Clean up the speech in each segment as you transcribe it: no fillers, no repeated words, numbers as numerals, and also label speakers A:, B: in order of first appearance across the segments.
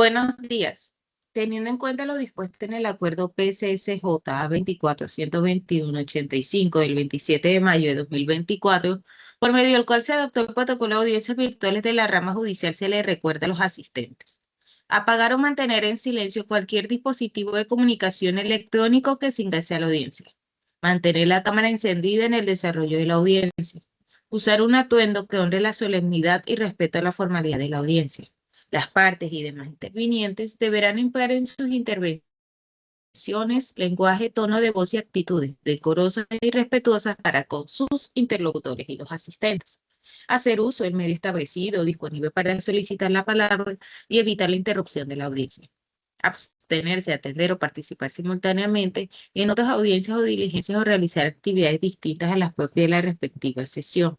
A: Buenos días. Teniendo en cuenta lo dispuesto en el acuerdo PCSJ 24-121-85 del 27 de mayo de 2024, por medio del cual se adoptó el protocolo de audiencias virtuales de la rama judicial, se le recuerda a los asistentes: apagar o mantener en silencio cualquier dispositivo de comunicación electrónico que se ingrese a la audiencia. Mantener la cámara encendida en el desarrollo de la audiencia. Usar un atuendo que honre la solemnidad y respeto a la formalidad de la audiencia. Las partes y demás intervinientes deberán emplear en sus intervenciones lenguaje, tono de voz y actitudes decorosas y respetuosas para con sus interlocutores y los asistentes. Hacer uso del medio establecido disponible para solicitar la palabra y evitar la interrupción de la audiencia. Abstenerse, atender o participar simultáneamente en otras audiencias o diligencias o realizar actividades distintas a las propias de la respectiva sesión.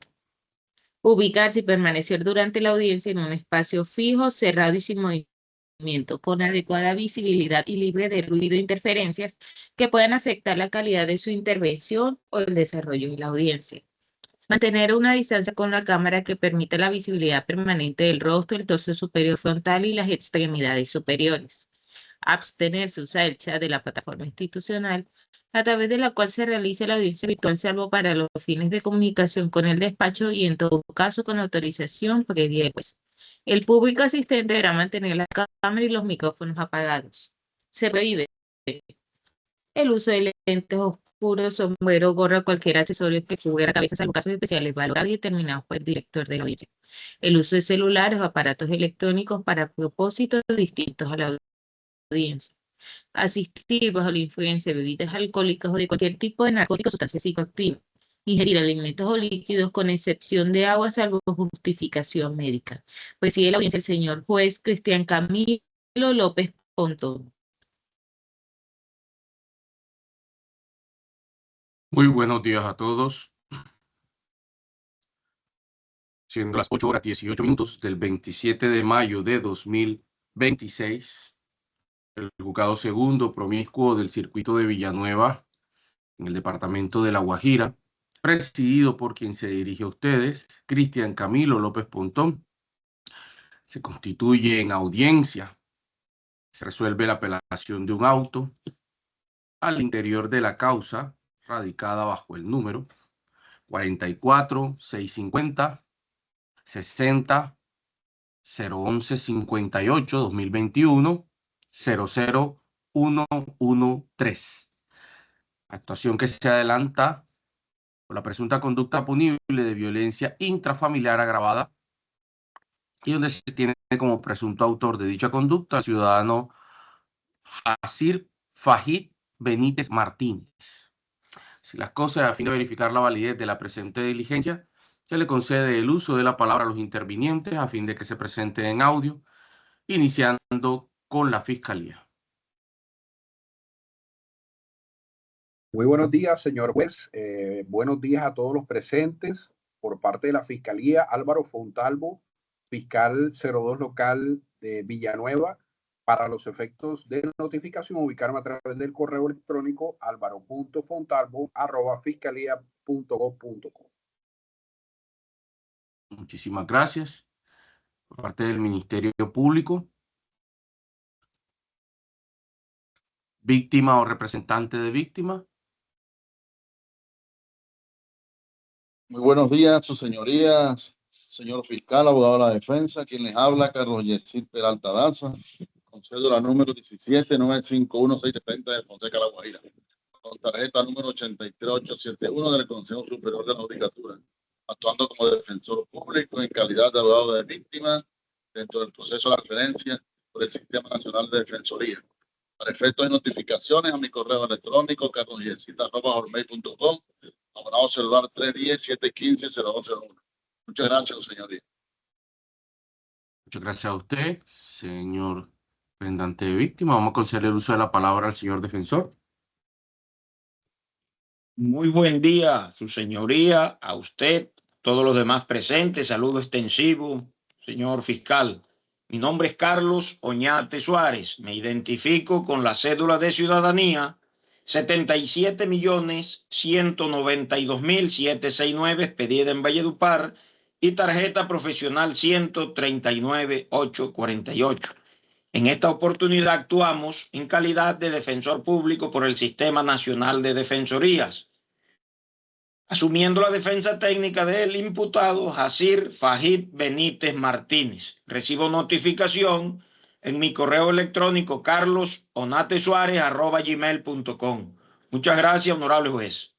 A: Ubicarse y permanecer durante la audiencia en un espacio fijo, cerrado y sin movimiento, con adecuada visibilidad y libre de ruido e interferencias que puedan afectar la calidad de su intervención o el desarrollo de la audiencia. Mantener una distancia con la cámara que permita la visibilidad permanente del rostro, el torso superior frontal y las extremidades superiores. Abstenerse de usar el chat de la plataforma institucional a través de la cual se realice la audiencia virtual, salvo para los fines de comunicación con el despacho y en todo caso con autorización previa del juez. El público asistente deberá mantener la cámara y los micrófonos apagados. Se prohíbe el uso de lentes oscuros, sombrero, gorra, cualquier accesorio que cubra la cabeza, salvo casos especiales valorados y determinados por el director de la audiencia. El uso de celulares o aparatos electrónicos para propósitos distintos a la audiencia. Asistir bajo la influencia de bebidas alcohólicas o de cualquier tipo de narcótico o sustancia psicoactiva. Ingerir alimentos o líquidos con excepción de agua, salvo justificación médica. Preside la audiencia el señor juez Cristian Camilo López Pontón.
B: Muy buenos días a todos. Siendo las 8:18 del 27 de mayo de 2026, el juzgado segundo promiscuo del circuito de Villanueva, en el departamento de La Guajira, presidido por quien se dirige a ustedes, Cristian Camilo López Pontón, se constituye en audiencia. Se resuelve la apelación de un auto al interior de la causa radicada bajo el número 44-650 60 011 58 2021 00113. Actuación que se adelanta por la presunta conducta punible de violencia intrafamiliar agravada y donde se tiene como presunto autor de dicha conducta al ciudadano Hasir Fajid Benítez Martínez. Si las cosas, a fin de verificar la validez de la presente diligencia, se le concede el uso de la palabra a los intervinientes a fin de que se presente en audio, iniciando con la Fiscalía.
C: Muy buenos días, señor juez. Buenos días a todos los presentes. Por parte de la Fiscalía, Álvaro Fontalvo, fiscal 02 local de Villanueva. Para los efectos de notificación, ubicarme a través del correo electrónico alvaro.fontalvo@fiscalía.gov.co.
B: Muchísimas gracias. Por parte del Ministerio Público, víctima o representante de víctima.
D: Muy buenos días, sus señorías, señor fiscal, abogado de la defensa, quien les habla, Carlos Yesid Peralta Daza, con cédula número 17951670 de Fonseca, La Guajira, con tarjeta número 83871 del Consejo Superior de la Judicatura, actuando como defensor público en calidad de abogado de víctima dentro del proceso de la referencia por el Sistema Nacional de Defensoría. Para efectos de notificaciones, a mi correo electrónico, carlosyesid@hotmail.com, abonado celular 310-715-0201. Muchas gracias, señoría.
B: Muchas gracias a usted, señor representante de víctima. Vamos a conceder el uso de la palabra al señor defensor.
E: Muy buen día, su señoría, a usted, todos los demás presentes. Saludo extensivo, señor fiscal. Mi nombre es Carlos Oñate Suárez. Me identifico con la cédula de ciudadanía 77.192.769, expedida en Valledupar, y tarjeta profesional 139.848. En esta oportunidad actuamos en calidad de defensor público por el Sistema Nacional de Defensorías, asumiendo la defensa técnica del imputado Jacir Fajid Benítez Martínez. Recibo notificación en mi correo electrónico carlosonatesuarez@gmail.com. Muchas gracias, honorable juez.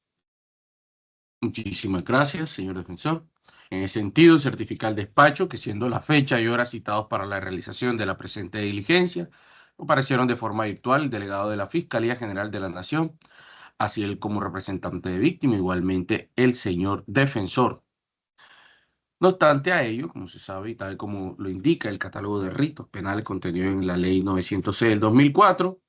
B: Muchísimas gracias, señor defensor. En ese sentido, certifica el despacho que, siendo la fecha y hora citados para la realización de la presente diligencia, comparecieron de forma virtual el delegado de la Fiscalía General de la Nación, así él como representante de víctima, igualmente el señor defensor. No obstante a ello, como se sabe y tal como lo indica el catálogo de ritos penales contenido en la Ley 906 del 2004,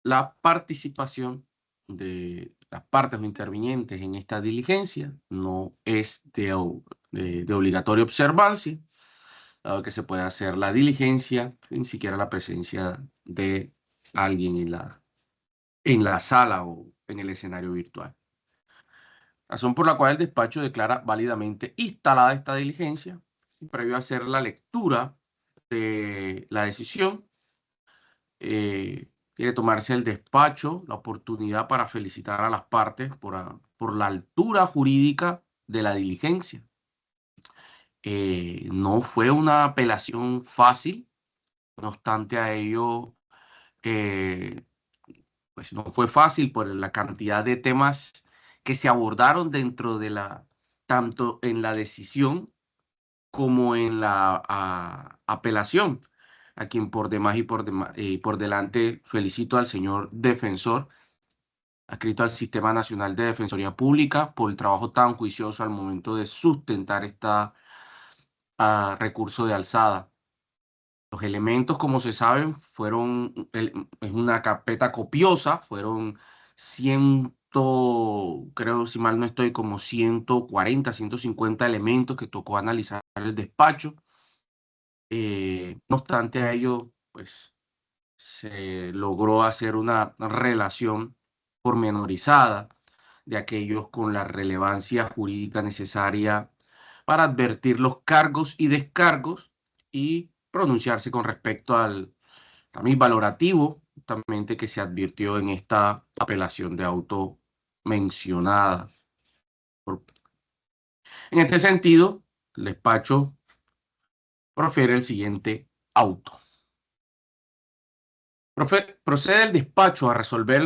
B: la participación de las partes o intervinientes en esta diligencia no es de obligatoria observancia, dado que se puede hacer la diligencia sin siquiera la presencia de alguien en la sala o en el escenario virtual. Razón por la cual el despacho declara válidamente instalada esta diligencia y previo a hacer la lectura de la decisión, quiere tomarse el despacho la oportunidad para felicitar a las partes por la altura jurídica de la diligencia. No fue una apelación fácil, no obstante a ello, pues no fue fácil por la cantidad de temas que se abordaron dentro de tanto en la decisión como en la apelación, a quien por demás y por delante felicito al señor defensor, adscrito al Sistema Nacional de Defensoría Pública, por el trabajo tan juicioso al momento de sustentar recurso de alzada. Los elementos, como se saben, es una carpeta copiosa, fueron creo, si mal no estoy, como 140, 150 elementos que tocó analizar el despacho. No obstante a ello, pues se logró hacer una relación pormenorizada de aquellos con la relevancia jurídica necesaria para advertir los cargos y descargos y pronunciarse con respecto al también valorativo justamente que se advirtió en esta apelación de auto mencionada. En este sentido, el despacho profiere el siguiente auto. Procede el despacho a resolver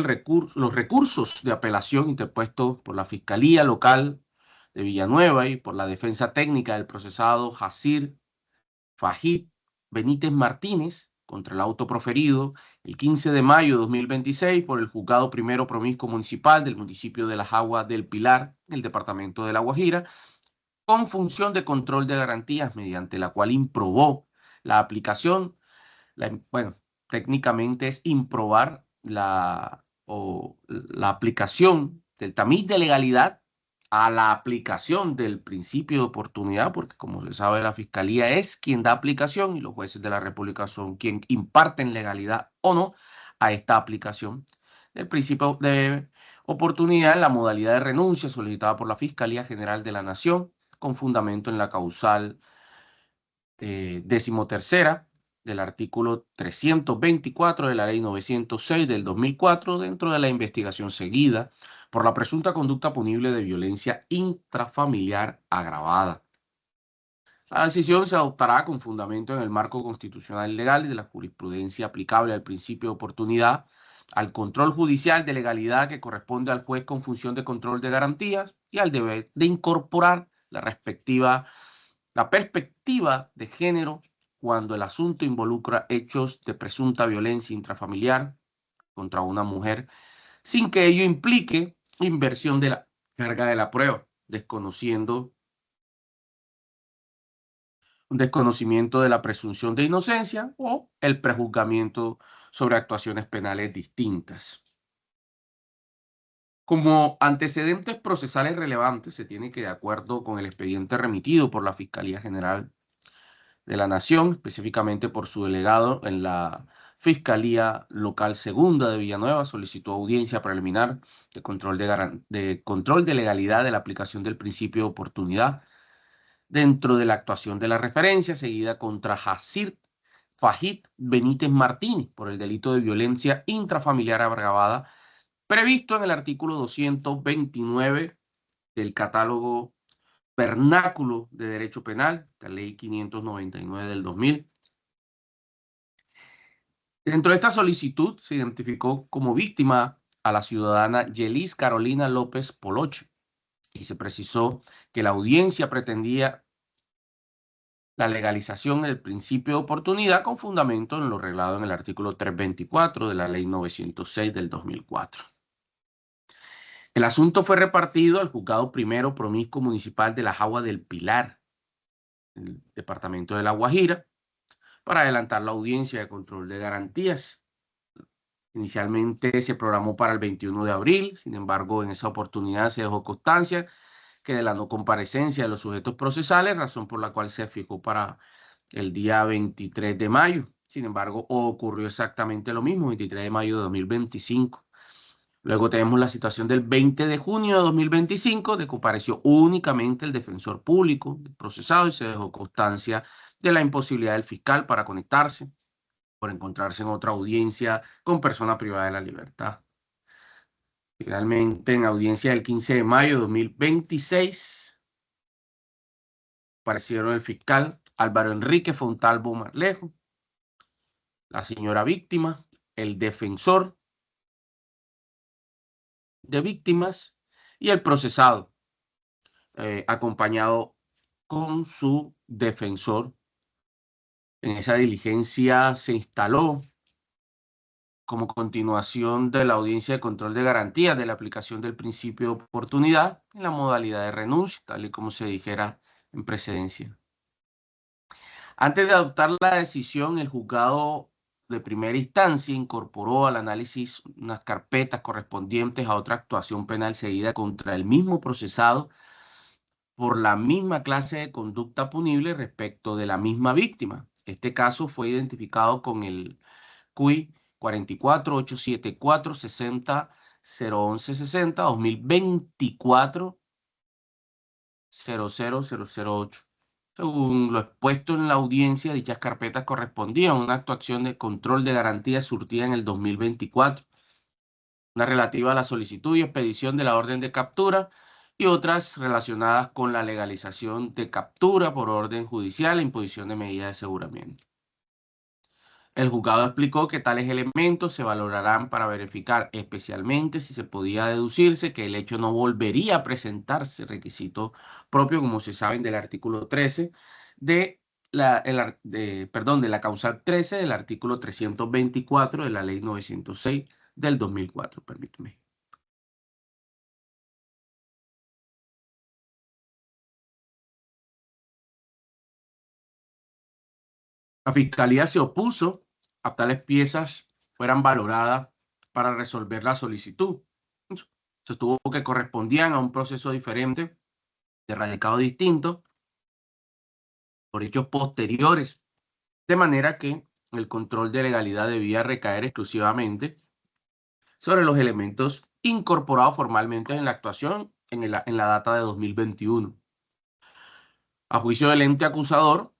B: los recursos de apelación interpuestos por la Fiscalía Local de Villanueva y por la defensa técnica del procesado Jacir Fajid Benítez Martínez contra el auto proferido el 15 de mayo de 2026 por el Juzgado Primero Promiscuo Municipal del municipio de Las Aguas del Pilar, en el departamento de La Guajira, con función de control de garantías, mediante la cual improbó la aplicación, técnicamente es improbar la aplicación del tamiz de legalidad a la aplicación del principio de oportunidad, porque como se sabe, la Fiscalía es quien da aplicación y los jueces de la República son quien imparten legalidad o no a esta aplicación del principio de oportunidad en la modalidad de renuncia solicitada por la Fiscalía General de la Nación con fundamento en la causal 13ª del artículo 324 de la Ley 906 del 2004 dentro de la investigación seguida por la presunta conducta punible de violencia intrafamiliar agravada. La decisión se adoptará con fundamento en el marco constitucional y legal y de la jurisprudencia aplicable al principio de oportunidad, al control judicial de legalidad que corresponde al juez con función de control de garantías y al deber de incorporar la perspectiva de género cuando el asunto involucra hechos de presunta violencia intrafamiliar contra una mujer, sin que ello implique inversión de la carga de la prueba, un desconocimiento de la presunción de inocencia o el prejuzgamiento sobre actuaciones penales distintas. Como antecedentes procesales relevantes, se tiene que, de acuerdo con el expediente remitido por la Fiscalía General de la Nación, específicamente por su delegado en la Fiscalía Local Segunda de Villanueva, solicitó audiencia preliminar de control de legalidad de la aplicación del principio de oportunidad dentro de la actuación de la referencia seguida contra Jacir Fajid Benítez Martínez por el delito de violencia intrafamiliar agravada previsto en el artículo 229 del catálogo vernáculo de derecho penal, la ley 599 del 2000. Dentro de esta solicitud se identificó como víctima a la ciudadana Yelis Carolina López Poloche y se precisó que la audiencia pretendía la legalización del principio de oportunidad con fundamento en lo reglado en el artículo 324 de la ley 906 del 2004. El asunto fue repartido al juzgado primero promiscuo municipal de la Jagua del Pilar, el departamento de La Guajira, para adelantar la audiencia de control de garantías. Inicialmente se programó para el 21 de abril, sin embargo, en esa oportunidad se dejó constancia que de la no comparecencia de los sujetos procesales, razón por la cual se fijó para el día 23 de mayo. Sin embargo, ocurrió exactamente lo mismo, 23 de mayo de 2025. Luego tenemos la situación del 20 de junio de 2025, de compareció únicamente el defensor público del procesado y se dejó constancia de la imposibilidad del fiscal para conectarse por encontrarse en otra audiencia con persona privada de la libertad. Finalmente, en audiencia del 15 de mayo de 2026, aparecieron el fiscal Álvaro Enrique Fontalvo Marlejo, la señora víctima, el defensor de víctimas y el procesado, acompañado con su defensor. En esa diligencia se instaló como continuación de la audiencia de control de garantías de la aplicación del principio de oportunidad en la modalidad de renuncia, tal y como se dijera en precedencia. Antes de adoptar la decisión, el juzgado de primera instancia incorporó al análisis unas carpetas correspondientes a otra actuación penal seguida contra el mismo procesado por la misma clase de conducta punible respecto de la misma víctima. Este caso fue identificado con el CUI 44-874-60-011-60 2024 00008. Según lo expuesto en la audiencia, dichas carpetas correspondían a una actuación de control de garantía surtida en el 2024, una relativa a la solicitud y expedición de la orden de captura y otras relacionadas con la legalización de captura por orden judicial e imposición de medidas de aseguramiento. El juzgado explicó que tales elementos se valorarán para verificar especialmente si se podía deducirse que el hecho no volvería a presentarse, requisito propio, como se sabe, del artículo 13 de la causal 13 del artículo 324 de la ley 906 del 2004. Permíteme. La Fiscalía se opuso a tales piezas fueran valoradas para resolver la solicitud. Sostuvo que correspondían a un proceso diferente, de radicado distinto, por hechos posteriores, de manera que el control de legalidad debía recaer exclusivamente sobre los elementos incorporados formalmente en la actuación en la data de 2021. A juicio del ente acusador,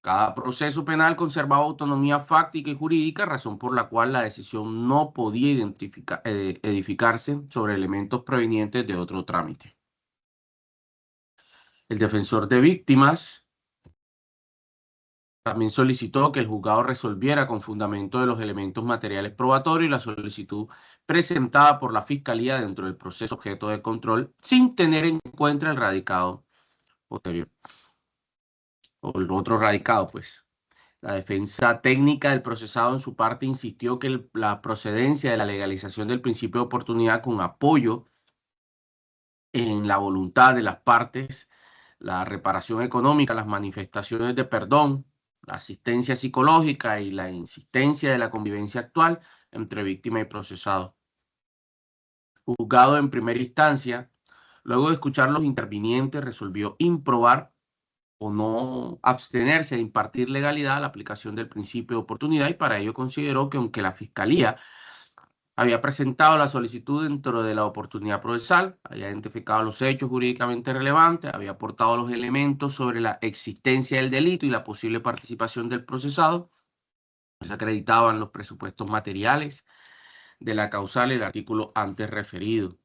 B: cada proceso penal conservaba autonomía fáctica y jurídica, razón por la cual la decisión no podía edificarse sobre elementos provenientes de otro trámite. El defensor de víctimas también solicitó que el juzgado resolviera con fundamento de los elementos materiales probatorios la solicitud presentada por la Fiscalía dentro del proceso objeto de control, sin tener en cuenta el radicado posterior, o el otro radicado, pues. La defensa técnica del procesado en su parte insistió que la procedencia de la legalización del principio de oportunidad con apoyo en la voluntad de las partes, la reparación económica, las manifestaciones de perdón, la asistencia psicológica y la insistencia de la convivencia actual entre víctima y procesado. Juzgado en primera instancia, luego de escuchar los intervinientes, resolvió improbar o no abstenerse de impartir legalidad a la aplicación del principio de oportunidad y para ello consideró que aunque la Fiscalía había presentado la solicitud dentro de la oportunidad procesal, había identificado los hechos jurídicamente relevantes, había aportado los elementos sobre la existencia del delito y la posible participación del procesado, Se acreditaban los presupuestos materiales de la causal y el artículo antes referido.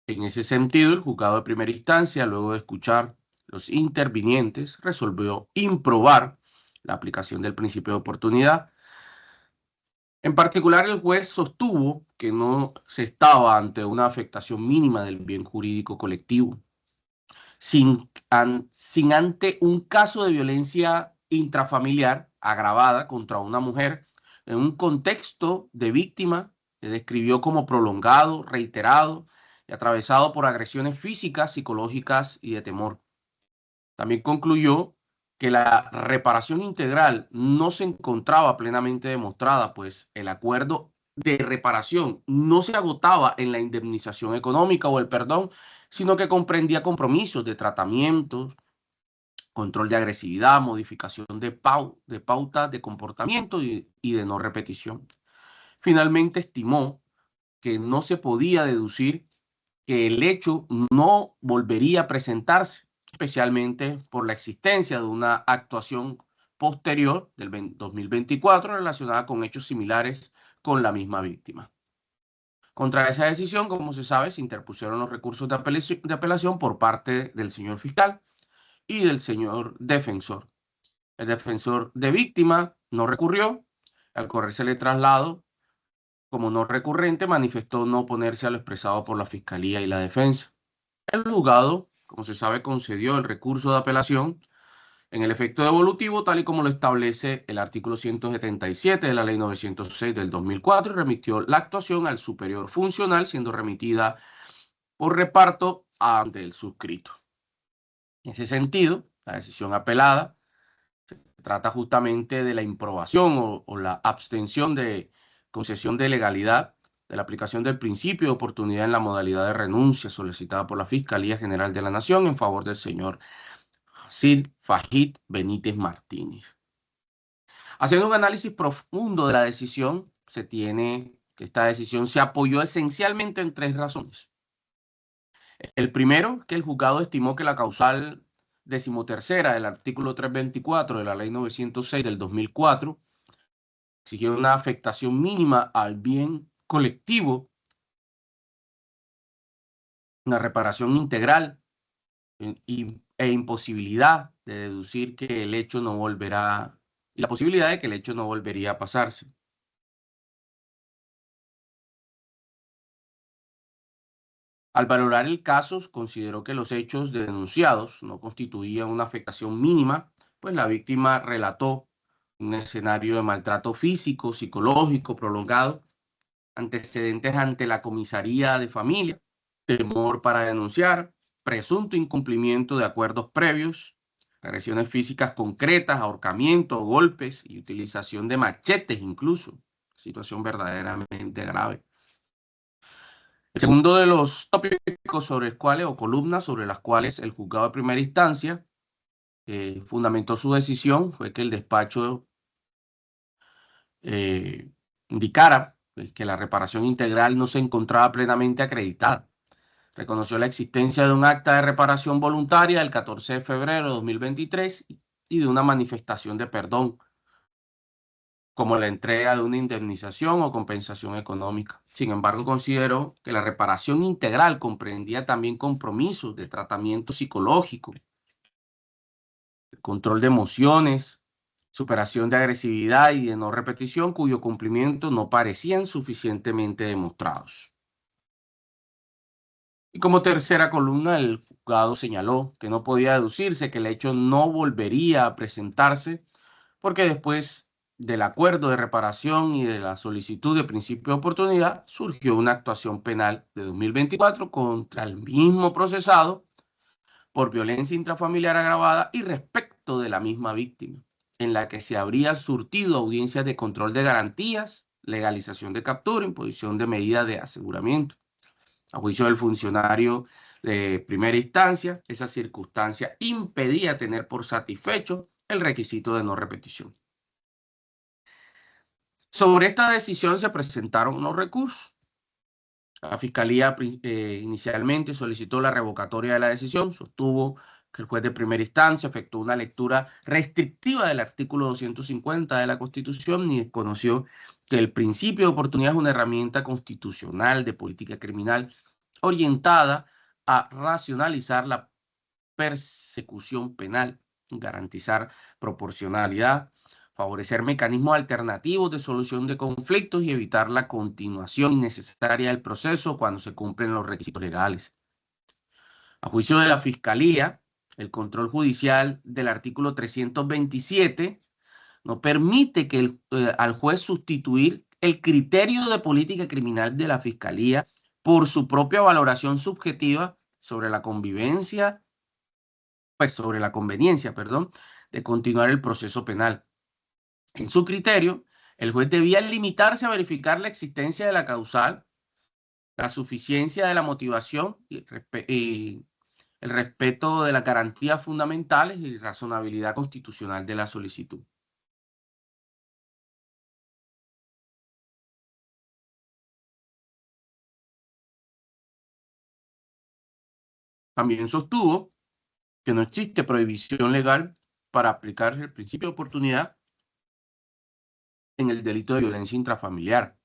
B: En ese sentido, el juzgado de primera instancia, luego de escuchar los intervinientes, resolvió improbar la aplicación del principio de oportunidad. En particular, el juez sostuvo que no se estaba ante una afectación mínima del bien jurídico colectivo, sin ante un caso de violencia intrafamiliar agravada contra una mujer en un contexto de víctima que describió como prolongado, reiterado y atravesado por agresiones físicas, psicológicas y de temor. También concluyó que la reparación integral no se encontraba plenamente demostrada, pues el acuerdo de reparación no se agotaba en la indemnización económica o el perdón, sino que comprendía compromisos de tratamientos, control de agresividad, modificación de pautas de comportamiento y de no repetición. Finalmente estimó que no se podía deducir que el hecho no volvería a presentarse, especialmente por la existencia de una actuación posterior del 2024 relacionada con hechos similares con la misma víctima. Contra esa decisión, como se sabe, se interpusieron los recursos de apelación por parte del señor fiscal y del señor defensor. El defensor de víctima no recurrió. Al corrérsele traslado como no recurrente, manifestó no oponerse a lo expresado por la Fiscalía y la defensa. El juzgado, como se sabe, concedió el recurso de apelación en el efecto devolutivo, tal y como lo establece el artículo 177 de la Ley 906 del 2004, y remitió la actuación al superior funcional, siendo remitida por reparto ante el suscrito. En ese sentido, la decisión apelada se trata justamente de la improbación o la abstención de concesión de legalidad de la aplicación del principio de oportunidad en la modalidad de renuncia solicitada por la Fiscalía General de la Nación en favor del señor Sir Fajid Benítez Martínez. Haciendo un análisis profundo de la decisión, se tiene que esta decisión se apoyó esencialmente en tres razones. El primero, que el juzgado estimó que la causal 13ª del artículo 324 de la Ley 906 del 2004 exigía una afectación mínima al bien colectivo, una reparación integral e imposibilidad de deducir que el hecho no volverá, y la posibilidad de que el hecho no volvería a pasarse. Al valorar el caso, consideró que los hechos denunciados no constituían una afectación mínima, pues la víctima relató un escenario de maltrato físico, psicológico, prolongado, antecedentes ante la comisaría de familia, temor para denunciar, presunto incumplimiento de acuerdos previos, agresiones físicas concretas, ahorcamiento, golpes y utilización de machetes incluso, situación verdaderamente grave. El segundo de los tópicos sobre los cuales, o columnas sobre las cuales el juzgado de primera instancia fundamentó su decisión fue que el despacho indicara que la reparación integral no se encontraba plenamente acreditada. Reconoció la existencia de un acta de reparación voluntaria del 14 de febrero de 2023 y de una manifestación de perdón, como la entrega de una indemnización o compensación económica. Sin embargo, consideró que la reparación integral comprendía también compromisos de tratamiento psicológico, el control de emociones, superación de agresividad y de no repetición, cuyo cumplimiento no parecían suficientemente demostrados. Y como tercera columna, el juzgado señaló que no podía deducirse que el hecho no volvería a presentarse porque después del acuerdo de reparación y de la solicitud de principio de oportunidad surgió una actuación penal de 2024 contra el mismo procesado por violencia intrafamiliar agravada y respecto de la misma víctima, en la que se habría surtido audiencias de control de garantías, legalización de captura, imposición de medidas de aseguramiento. A juicio del funcionario de primera instancia, esa circunstancia impedía tener por satisfecho el requisito de no repetición. Sobre esta decisión se presentaron unos recursos. La Fiscalía inicialmente solicitó la revocatoria de la decisión, sostuvo que el juez de primera instancia efectuó una lectura restrictiva del artículo 250 de la Constitución y desconoció que el principio de oportunidad es una herramienta constitucional de política criminal orientada a racionalizar la persecución penal, garantizar proporcionalidad, favorecer mecanismos alternativos de solución de conflictos y evitar la continuación innecesaria del proceso cuando se cumplen los requisitos legales. A juicio de la Fiscalía, el control judicial del artículo 327 no permite que al juez sustituir el criterio de política criminal de la Fiscalía por su propia valoración subjetiva sobre la conveniencia, de continuar el proceso penal. En su criterio, el juez debía limitarse a verificar la existencia de la causal, la suficiencia de la motivación y el respeto de las garantías fundamentales y razonabilidad constitucional de la solicitud. También sostuvo que no existe prohibición legal para aplicarse el principio de oportunidad en el delito de violencia intrafamiliar.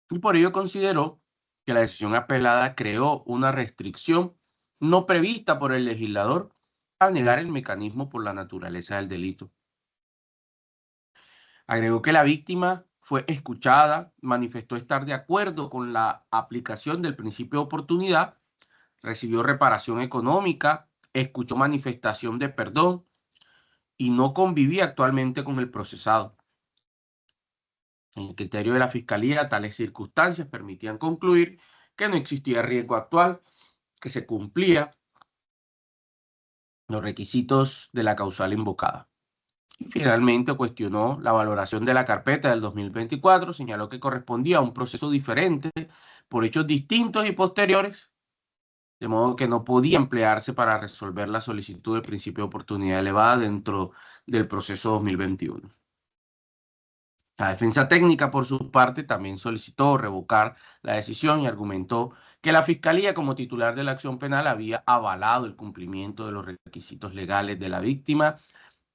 B: Y por ello consideró que la decisión apelada creó una restricción no prevista por el legislador al negar el mecanismo por la naturaleza del delito. Agregó que la víctima fue escuchada, manifestó estar de acuerdo con la aplicación del principio de oportunidad, recibió reparación económica, escuchó manifestación de perdón y no convivía actualmente con el procesado. En el criterio de la Fiscalía, tales circunstancias permitían concluir que no existía riesgo actual, que se cumplía los requisitos de la causal invocada. Y finalmente cuestionó la valoración de la carpeta del 2024, señaló que correspondía a un proceso diferente por hechos distintos y posteriores, de modo que no podía emplearse para resolver la solicitud del principio de oportunidad elevada dentro del proceso 2021. La defensa técnica, por su parte, también solicitó revocar la decisión y argumentó que la Fiscalía, como titular de la acción penal, había avalado el cumplimiento de los requisitos legales de la víctima,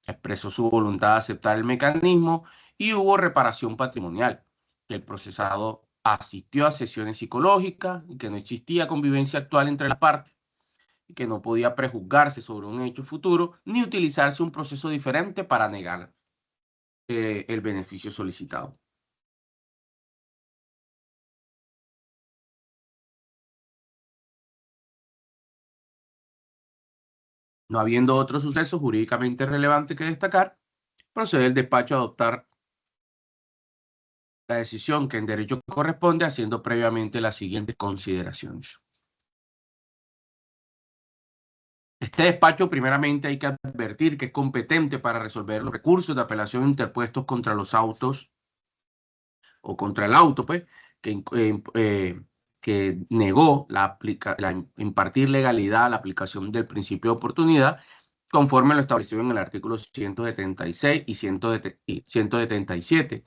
B: expresó su voluntad de aceptar el mecanismo y hubo reparación patrimonial, que el procesado asistió a sesiones psicológicas y que no existía convivencia actual entre las partes y que no podía prejuzgarse sobre un hecho futuro ni utilizarse un proceso diferente para negar el beneficio solicitado. No habiendo otro suceso jurídicamente relevante que destacar, procede el despacho a adoptar la decisión que en derecho corresponde, haciendo previamente las siguientes consideraciones. Este despacho, primeramente, hay que advertir que es competente para resolver los recursos de apelación interpuestos contra los autos o contra el auto, pues, que negó impartir legalidad a la aplicación del principio de oportunidad, conforme lo establecido en el artículo 176 y 177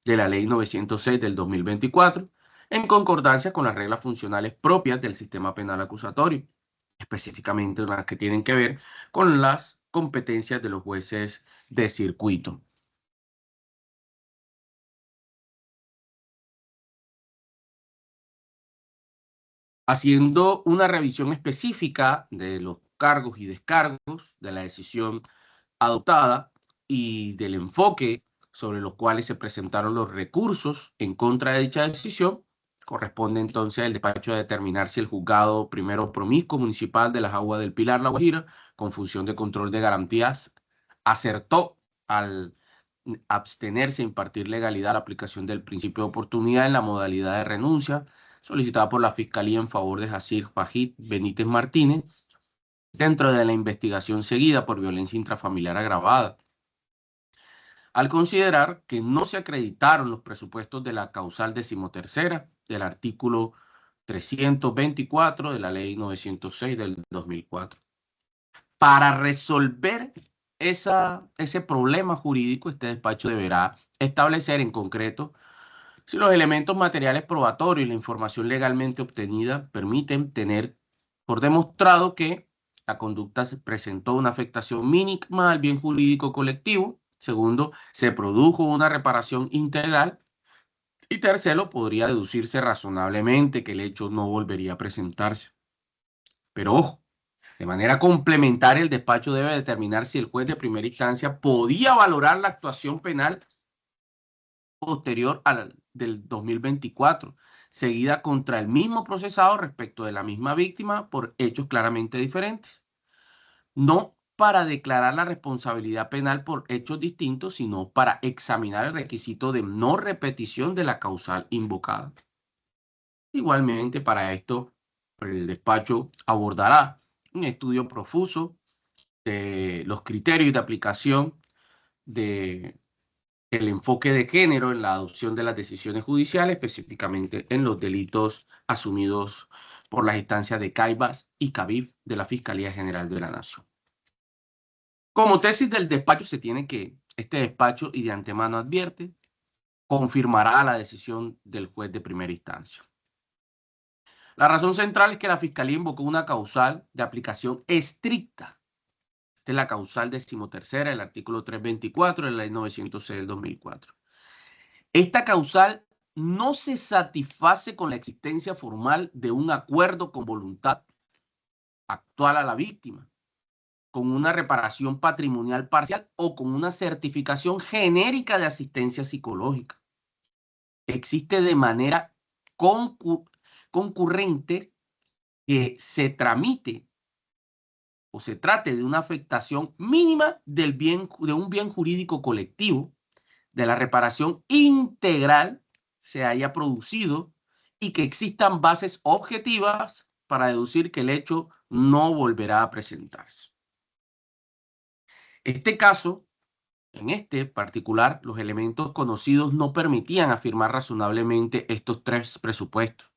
B: de la Ley 906 del 2024, en concordancia con las reglas funcionales propias del sistema penal acusatorio, específicamente las que tienen que ver con las competencias de los jueces de circuito. Haciendo una revisión específica de los cargos y descargos de la decisión adoptada y del enfoque sobre los cuales se presentaron los recursos en contra de dicha decisión, corresponde entonces al despacho a determinar si el juzgado primero promiscuo municipal de las Aguas del Pilar, La Guajira, con función de control de garantías, acertó al abstenerse a impartir legalidad a la aplicación del principio de oportunidad en la modalidad de renuncia solicitada por la Fiscalía en favor de Jacir Fajid Benítez Martínez dentro de la investigación seguida por violencia intrafamiliar agravada, al considerar que no se acreditaron los presupuestos de la causal 13ª del artículo 324 de la Ley 906 del 2004. Para resolver ese problema jurídico, este despacho deberá establecer en concreto si los elementos materiales probatorios y la información legalmente obtenida permiten tener por demostrado que la conducta se presentó una afectación mínima al bien jurídico colectivo. Segundo, se produjo una reparación integral. Y tercero, podría deducirse razonablemente que el hecho no volvería a presentarse. Pero ojo, de manera complementaria, el despacho debe determinar si el juez de primera instancia podía valorar la actuación penal posterior a la del 2024, seguida contra el mismo procesado respecto de la misma víctima por hechos claramente diferentes. No para declarar la responsabilidad penal por hechos distintos, sino para examinar el requisito de no repetición de la causal invocada. Igualmente, para esto, el despacho abordará un estudio profuso de los criterios de aplicación del enfoque de género en la adopción de las decisiones judiciales, específicamente en los delitos asumidos por las instancias de CAIBAS y CABIF de la Fiscalía General de la Nación. Como tesis del despacho se tiene que este despacho, y de antemano advierte, confirmará la decisión del juez de primera instancia. La razón central es que la Fiscalía invocó una causal de aplicación estricta. Esta es la causal 13ª del artículo 324 de la Ley 906 del 2004. Esta causal no se satisface con la existencia formal de un acuerdo con voluntad actual a la víctima, con una reparación patrimonial parcial o con una certificación genérica de asistencia psicológica. Existe de manera concurrente que se tramite o se trate de una afectación mínima de un bien jurídico colectivo, de la reparación integral se haya producido y que existan bases objetivas para deducir que el hecho no volverá a presentarse. Este caso, en este particular, los elementos conocidos no permitían afirmar razonablemente estos tres presupuestos.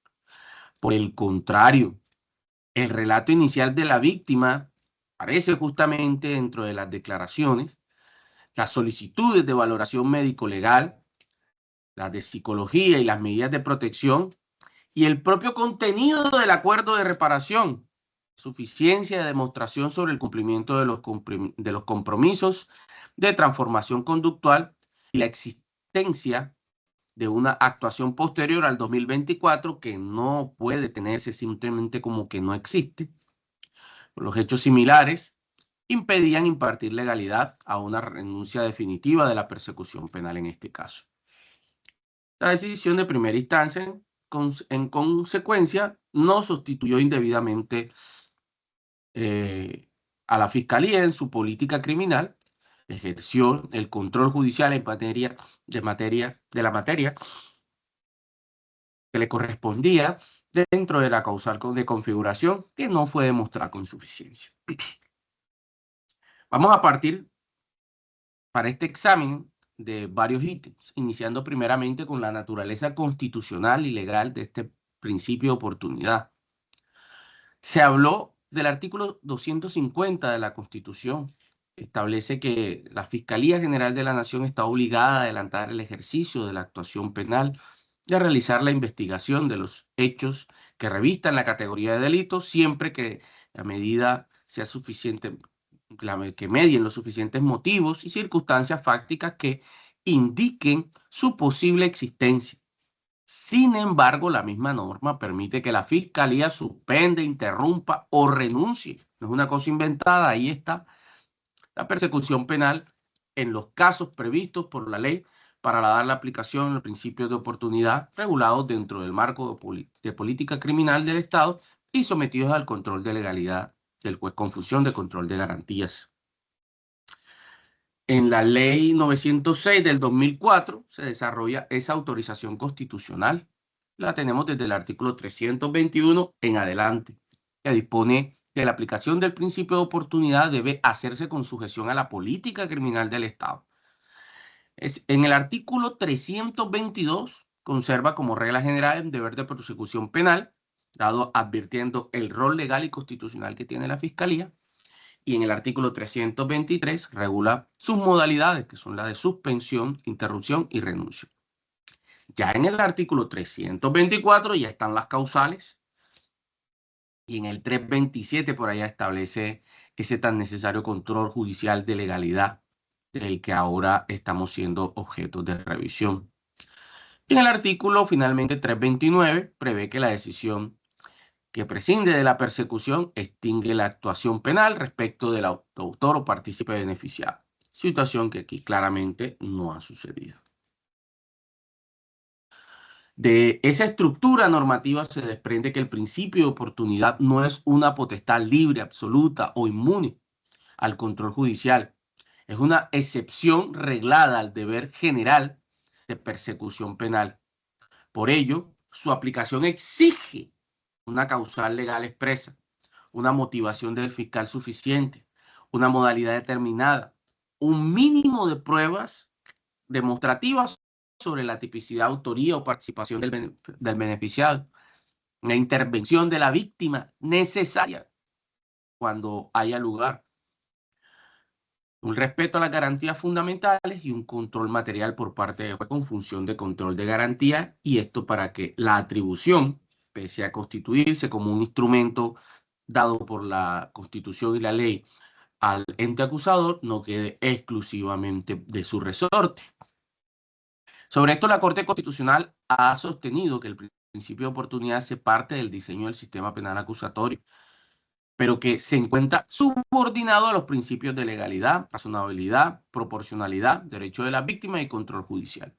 B: Por el contrario, el relato inicial de la víctima aparece justamente dentro de las declaraciones, las solicitudes de valoración médico-legal, las de psicología y las medidas de protección, y el propio contenido del acuerdo de reparación, suficiencia de demostración sobre el cumplimiento de los compromisos de transformación conductual y la existencia de una actuación posterior al 2024 que no puede tenerse simplemente como que no existe. Los hechos similares impedían impartir legalidad a una renuncia definitiva de la persecución penal en este caso. La decisión de primera instancia, en consecuencia, no sustituyó indebidamente a la Fiscalía en su política criminal, ejerció el control judicial en materia de la materia que le correspondía dentro de la causal de configuración, que no fue demostrada con suficiencia. Vamos a partir para este examen de varios ítems, iniciando primeramente con la naturaleza constitucional y legal de este principio de oportunidad. Se habló del artículo 250 de la Constitución. Establece que la Fiscalía General de la Nación está obligada a adelantar el ejercicio de la actuación penal y a realizar la investigación de los hechos que revistan la categoría de delito, siempre que la medida sea suficiente, que medien los suficientes motivos y circunstancias fácticas que indiquen su posible existencia. Sin embargo, la misma norma permite que la Fiscalía suspenda, interrumpa o renuncie. No es una cosa inventada, ahí está la persecución penal en los casos previstos por la ley para dar la aplicación de los principios de oportunidad regulados dentro del marco de política criminal del Estado y sometidos al control de legalidad del juez con función de control de garantías. En la ley 906 del 2004 se desarrolla esa autorización constitucional. La tenemos desde el artículo 321 en adelante, que dispone que la aplicación del principio de oportunidad debe hacerse con sujeción a la política criminal del Estado. En el artículo 322 conserva como regla general el deber de persecución penal, dado advirtiendo el rol legal y constitucional que tiene la Fiscalía. y en el artículo 323 regula sus modalidades, que son las de suspensión, interrupción y renuncia. Ya en el artículo 324 ya están las causales, y en el 327 por allá establece ese tan necesario control judicial de legalidad del que ahora estamos siendo objeto de revisión. Y en el artículo finalmente 329 prevé que la decisión que prescinde de la persecución extingue la actuación penal respecto del autor o partícipe beneficiado, situación que aquí claramente no ha sucedido. De esa estructura normativa se desprende que el principio de oportunidad no es una potestad libre, absoluta o inmune al control judicial. Es una excepción reglada al deber general de persecución penal. Por ello, su aplicación exige una causal legal expresa, una motivación del fiscal suficiente, una modalidad determinada, un mínimo de pruebas demostrativas sobre la tipicidad, autoría o participación del beneficiado, una intervención de la víctima necesaria cuando haya lugar, un respeto a las garantías fundamentales y un control material por parte del juez con función de control de garantía, y esto para que la atribución, pese a constituirse como un instrumento dado por la Constitución y la ley al ente acusador, no quede exclusivamente de su resorte. Sobre esto, la Corte Constitucional ha sostenido que el principio de oportunidad hace parte del diseño del sistema penal acusatorio, pero que se encuentra subordinado a los principios de legalidad, razonabilidad, proporcionalidad, derecho de las víctimas y control judicial.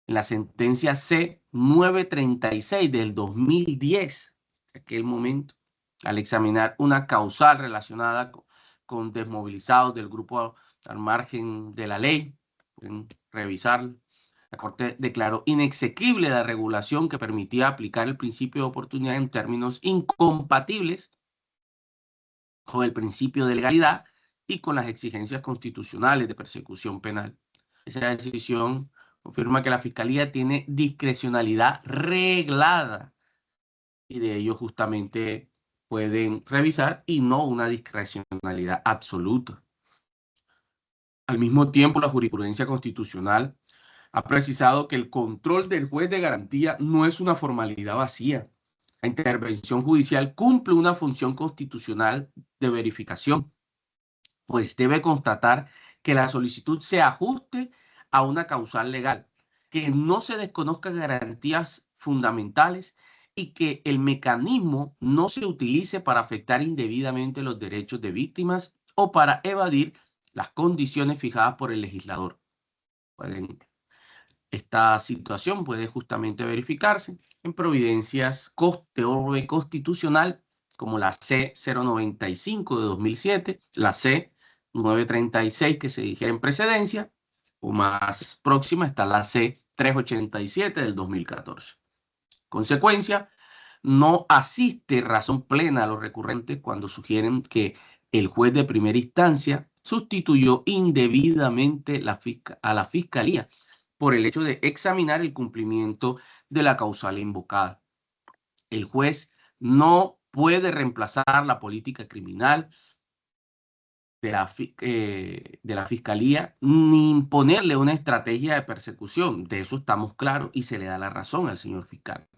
B: En la sentencia C-936 del 2010, en aquel momento, al examinar una causal relacionada con desmovilizados del grupo al margen de la ley, pueden revisarlo, la Corte declaró inexequible la regulación que permitía aplicar el principio de oportunidad en términos incompatibles con el principio de legalidad y con las exigencias constitucionales de persecución penal. Esa decisión confirma que la Fiscalía tiene discrecionalidad reglada y de ello justamente pueden revisar, y no una discrecionalidad absoluta. Al mismo tiempo, la jurisprudencia constitucional ha precisado que el control del juez de garantía no es una formalidad vacía. La intervención judicial cumple una función constitucional de verificación, pues debe constatar que la solicitud se ajuste a una causal legal, que no se desconozcan garantías fundamentales y que el mecanismo no se utilice para afectar indebidamente los derechos de víctimas o para evadir las condiciones fijadas por el legislador. Esta situación puede justamente verificarse en providencias de orden constitucional como la C-095 de 2007, la C-936 que se dijera en precedencia, o más próxima está la C-387 del 2014. Consecuencia, no asiste razón plena a los recurrentes cuando sugieren que el juez de primera instancia sustituyó indebidamente a la Fiscalía por el hecho de examinar el cumplimiento de la causal invocada. El juez no puede reemplazar la política criminal de la Fiscalía ni imponerle una estrategia de persecución. De eso estamos claros y se le da la razón al señor fiscal.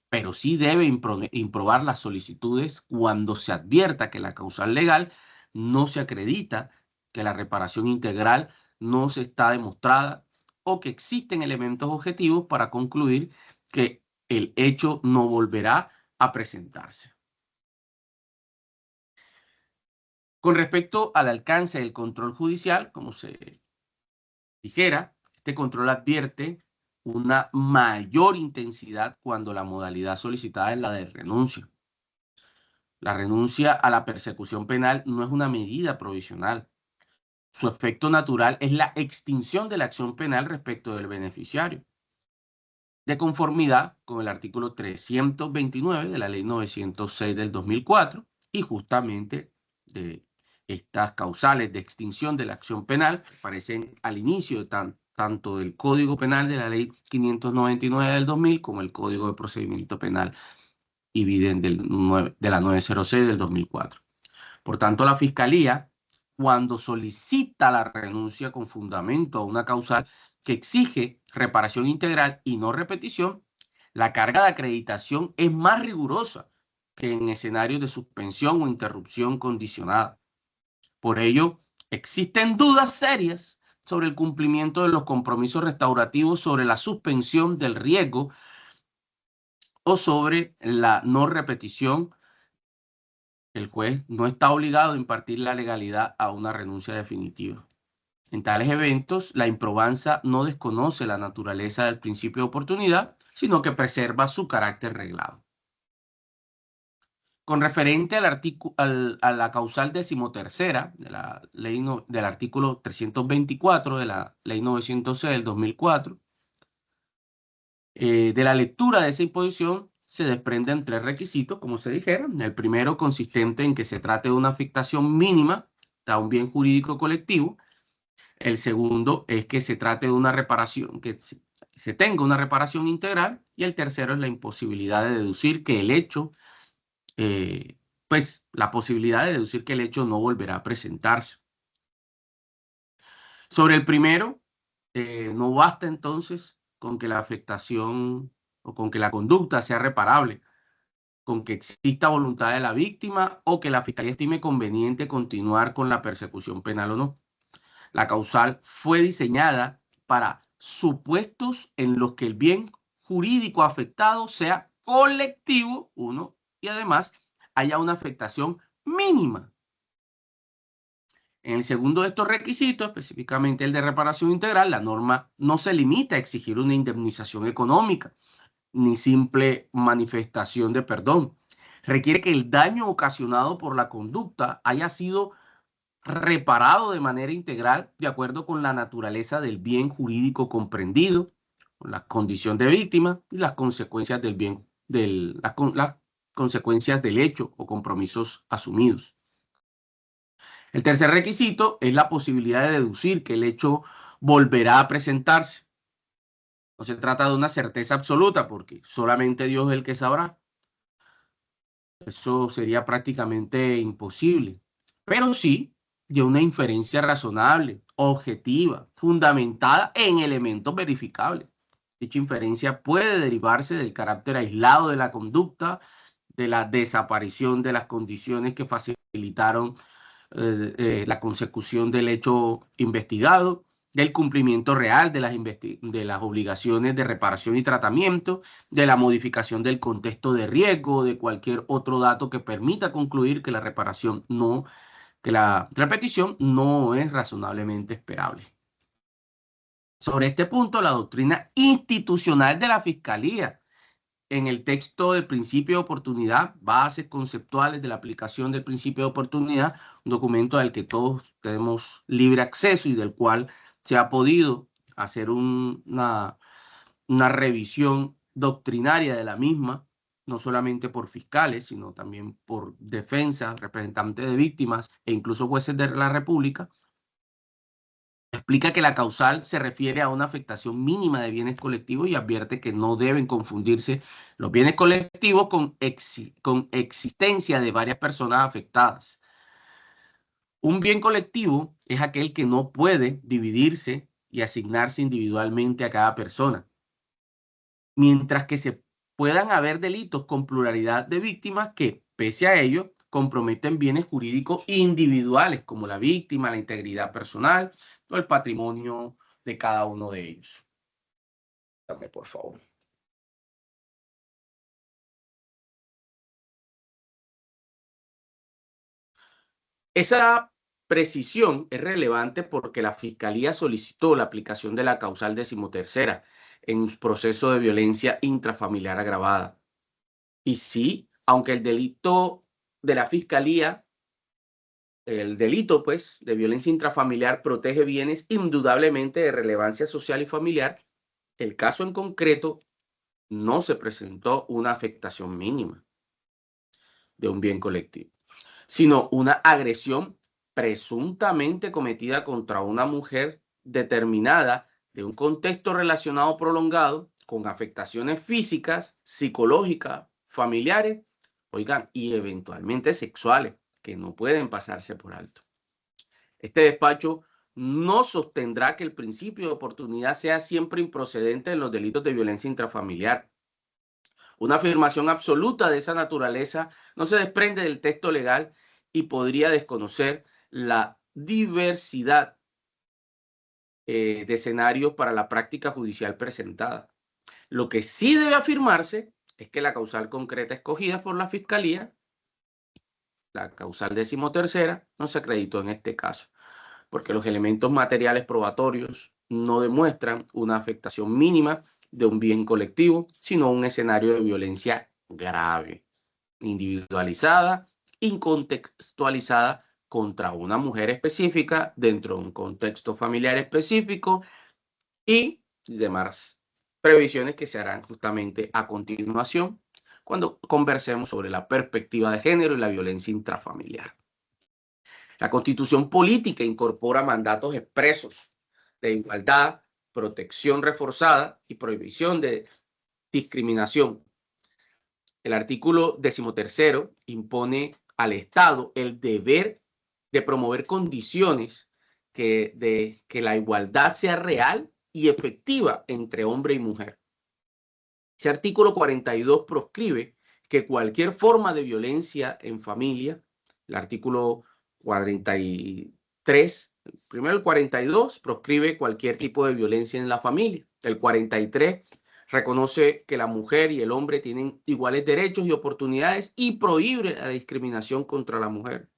B: Pero sí debe improbar las solicitudes cuando se advierta que la causal legal no se acredita, que la reparación integral no se está demostrada o que existen elementos objetivos para concluir que el hecho no volverá a presentarse. Con respecto al alcance del control judicial, como se dijera, este control advierte una mayor intensidad cuando la modalidad solicitada es la de renuncia. La renuncia a la persecución penal no es una medida provisional. Su efecto natural es la extinción de la acción penal respecto del beneficiario, de conformidad con el artículo 329 de la Ley 906 del 2004 y justamente de estas causales de extinción de la acción penal que aparecen al inicio de tanto del Código Penal de la Ley 599 del 2000 como el Código de Procedimiento Penal y de la 906 del 2004. Por tanto, la Fiscalía, cuando solicita la renuncia con fundamento a una causal que exige reparación integral y no repetición, la carga de acreditación es más rigurosa que en escenarios de suspensión o interrupción condicionada. Por ello, existen dudas serias sobre el cumplimiento de los compromisos restaurativos, sobre la suspensión del riesgo o sobre la no repetición. El juez no está obligado a impartir la legalidad a una renuncia definitiva. En tales eventos, la improbanza no desconoce la naturaleza del principio de oportunidad, sino que preserva su carácter reglado. Con referente a la causal 13ª de la ley del artículo 324 de la ley 906 del 2004, de la lectura de esa imposición se desprenden 3 requisitos, como se dijeron. El primero, consistente en que se trate de una afectación mínima a un bien jurídico colectivo. El segundo es que se trate de una reparación, que se tenga una reparación integral. Y el tercero es la imposibilidad de deducir que el hecho, la posibilidad de deducir que el hecho no volverá a presentarse. Sobre el primero, no basta entonces con que la afectación o con que la conducta sea reparable, con que exista voluntad de la víctima o que la Fiscalía estime conveniente continuar con la persecución penal o no. La causal fue diseñada para supuestos en los que el bien jurídico afectado sea colectivo, uno, y además haya una afectación mínima. En el segundo de estos requisitos, específicamente el de reparación integral, la norma no se limita a exigir una indemnización económica ni simple manifestación de perdón. Requiere que el daño ocasionado por la conducta haya sido reparado de manera integral de acuerdo con la naturaleza del bien jurídico comprendido, con la condición de víctima y las consecuencias del bien, las consecuencias del hecho o compromisos asumidos. El tercer requisito es la posibilidad de deducir que el hecho volverá a presentarse. No se trata de una certeza absoluta porque solamente Dios es el que sabrá. Eso sería prácticamente imposible. Pero sí de una inferencia razonable, objetiva, fundamentada en elementos verificables. Dicha inferencia puede derivarse del carácter aislado de la conducta, de la desaparición de las condiciones que facilitaron la consecución del hecho investigado, del cumplimiento real de las obligaciones de reparación y tratamiento, de la modificación del contexto de riesgo, de cualquier otro dato que permita concluir que la repetición no es razonablemente esperable. Sobre este punto, la doctrina institucional de la Fiscalía, en el texto del principio de oportunidad, bases conceptuales de la aplicación del principio de oportunidad, un documento al que todos tenemos libre acceso y del cual se ha podido hacer una revisión doctrinaria de la misma, no solamente por fiscales, sino también por defensa, representantes de víctimas e incluso jueces de la República. Explica que la causal se refiere a una afectación mínima de bienes colectivos y advierte que no deben confundirse los bienes colectivos con existencia de varias personas afectadas. Un bien colectivo es aquel que no puede dividirse y asignarse individualmente a cada persona, mientras que se puedan haber delitos con pluralidad de víctimas que, pese a ello, comprometen bienes jurídicos individuales como la víctima, la integridad personal o el patrimonio de cada uno de ellos. Dame, por favor. Esa precisión es relevante porque la Fiscalía solicitó la aplicación de la causal 13ª en un proceso de violencia intrafamiliar agravada. Y sí, aunque el delito de la Fiscalía, el delito, pues, de violencia intrafamiliar protege bienes indudablemente de relevancia social y familiar, el caso en concreto no se presentó una afectación mínima de un bien colectivo, sino una agresión presuntamente cometida contra una mujer determinada de un contexto relacionado prolongado con afectaciones físicas, psicológicas, familiares, oigan, y eventualmente sexuales, que no pueden pasarse por alto. Este despacho no sostendrá que el principio de oportunidad sea siempre improcedente en los delitos de violencia intrafamiliar. Una afirmación absoluta de esa naturaleza no se desprende del texto legal y podría desconocer la diversidad de escenarios para la práctica judicial presentada. Lo que sí debe afirmarse es que la causal concreta escogida por la Fiscalía, la causal 13ª, no se acreditó en este caso, porque los elementos materiales probatorios no demuestran una afectación mínima de un bien colectivo, sino un escenario de violencia grave, individualizada, incontextualizada contra una mujer específica dentro de un contexto familiar específico y demás previsiones que se harán justamente a continuación cuando conversemos sobre la perspectiva de género y la violencia intrafamiliar. La Constitución política incorpora mandatos expresos de igualdad, protección reforzada y prohibición de discriminación. El artículo 13º impone al Estado el deber de promover condiciones de que la igualdad sea real y efectiva entre hombre y mujer. Ese artículo 42 proscribe que cualquier forma de violencia en familia, el artículo 43, primero el 42 proscribe cualquier tipo de violencia en la familia. El 43 reconoce que la mujer y el hombre tienen iguales derechos y oportunidades y prohíbe la discriminación contra la mujer.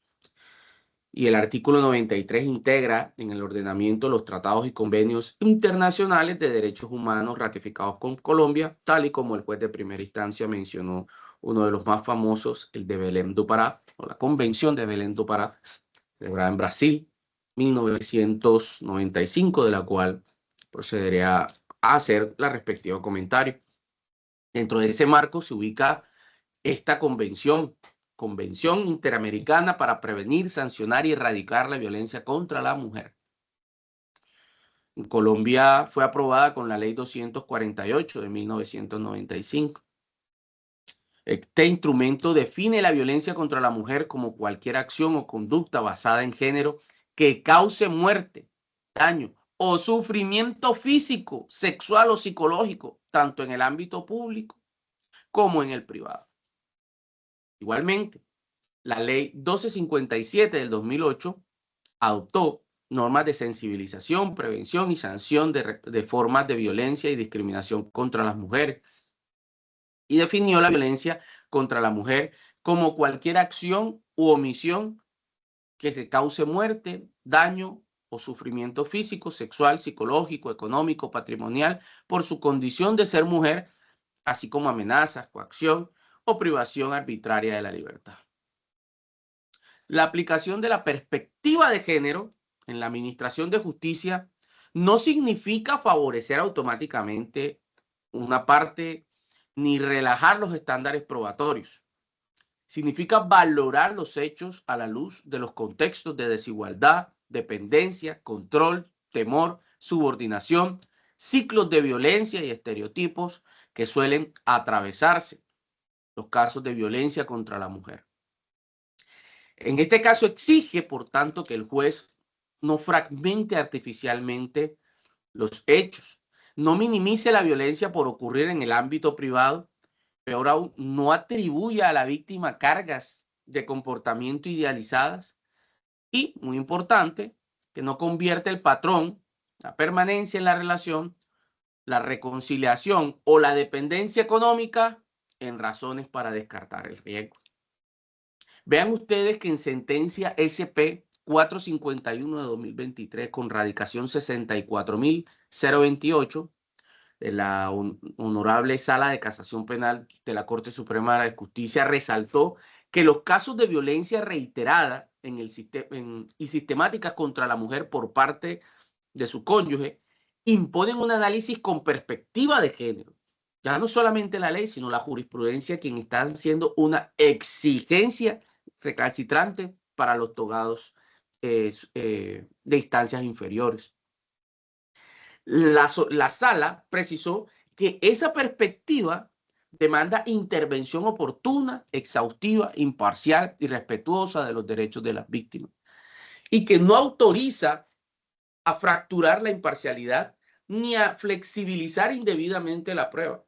B: Y el artículo 93 integra en el ordenamiento los tratados y convenios internacionales de derechos humanos ratificados con Colombia, tal y como el juez de primera instancia mencionó uno de los más famosos, el de Belém do Pará, o la Convención de Belém do Pará, celebrada en Brasil, 1995, de la cual procederé a hacer la respectiva comentario. Dentro de ese marco se ubica esta Convención Interamericana para prevenir, sancionar y erradicar la violencia contra la mujer. En Colombia fue aprobada con la Ley 248 de 1995. Este instrumento define la violencia contra la mujer como cualquier acción o conducta basada en género que cause muerte, daño o sufrimiento físico, sexual o psicológico, tanto en el ámbito público como en el privado. Igualmente, la Ley 1257 del 2008 adoptó normas de sensibilización, prevención y sanción de formas de violencia y discriminación contra las mujeres y definió la violencia contra la mujer como cualquier acción u omisión que se cause muerte, daño o sufrimiento físico, sexual, psicológico, económico, patrimonial por su condición de ser mujer, así como amenazas, coacción o privación arbitraria de la libertad. La aplicación de la perspectiva de género en la administración de justicia no significa favorecer automáticamente una parte ni relajar los estándares probatorios. Significa valorar los hechos a la luz de los contextos de desigualdad, dependencia, control, temor, subordinación, ciclos de violencia y estereotipos que suelen atravesarse los casos de violencia contra la mujer. En este caso exige, por tanto, que el juez no fragmente artificialmente los hechos, no minimice la violencia por ocurrir en el ámbito privado, peor aún, no atribuya a la víctima cargas de comportamiento idealizadas y, muy importante, que no convierta el patrón, la permanencia en la relación, la reconciliación o la dependencia económica en razones para descartar el riesgo. Vean ustedes que en sentencia SP 451 de 2023 con radicación 64.028 de la Honorable Sala de Casación Penal de la Corte Suprema de Justicia resaltó que los casos de violencia reiterada y sistemática contra la mujer por parte de su cónyuge imponen un análisis con perspectiva de género. Ya no solamente la ley, sino la jurisprudencia quien está haciendo una exigencia recalcitrante para los togados de instancias inferiores. La sala precisó que esa perspectiva demanda intervención oportuna, exhaustiva, imparcial y respetuosa de los derechos de las víctimas, y que no autoriza a fracturar la imparcialidad ni a flexibilizar indebidamente la prueba,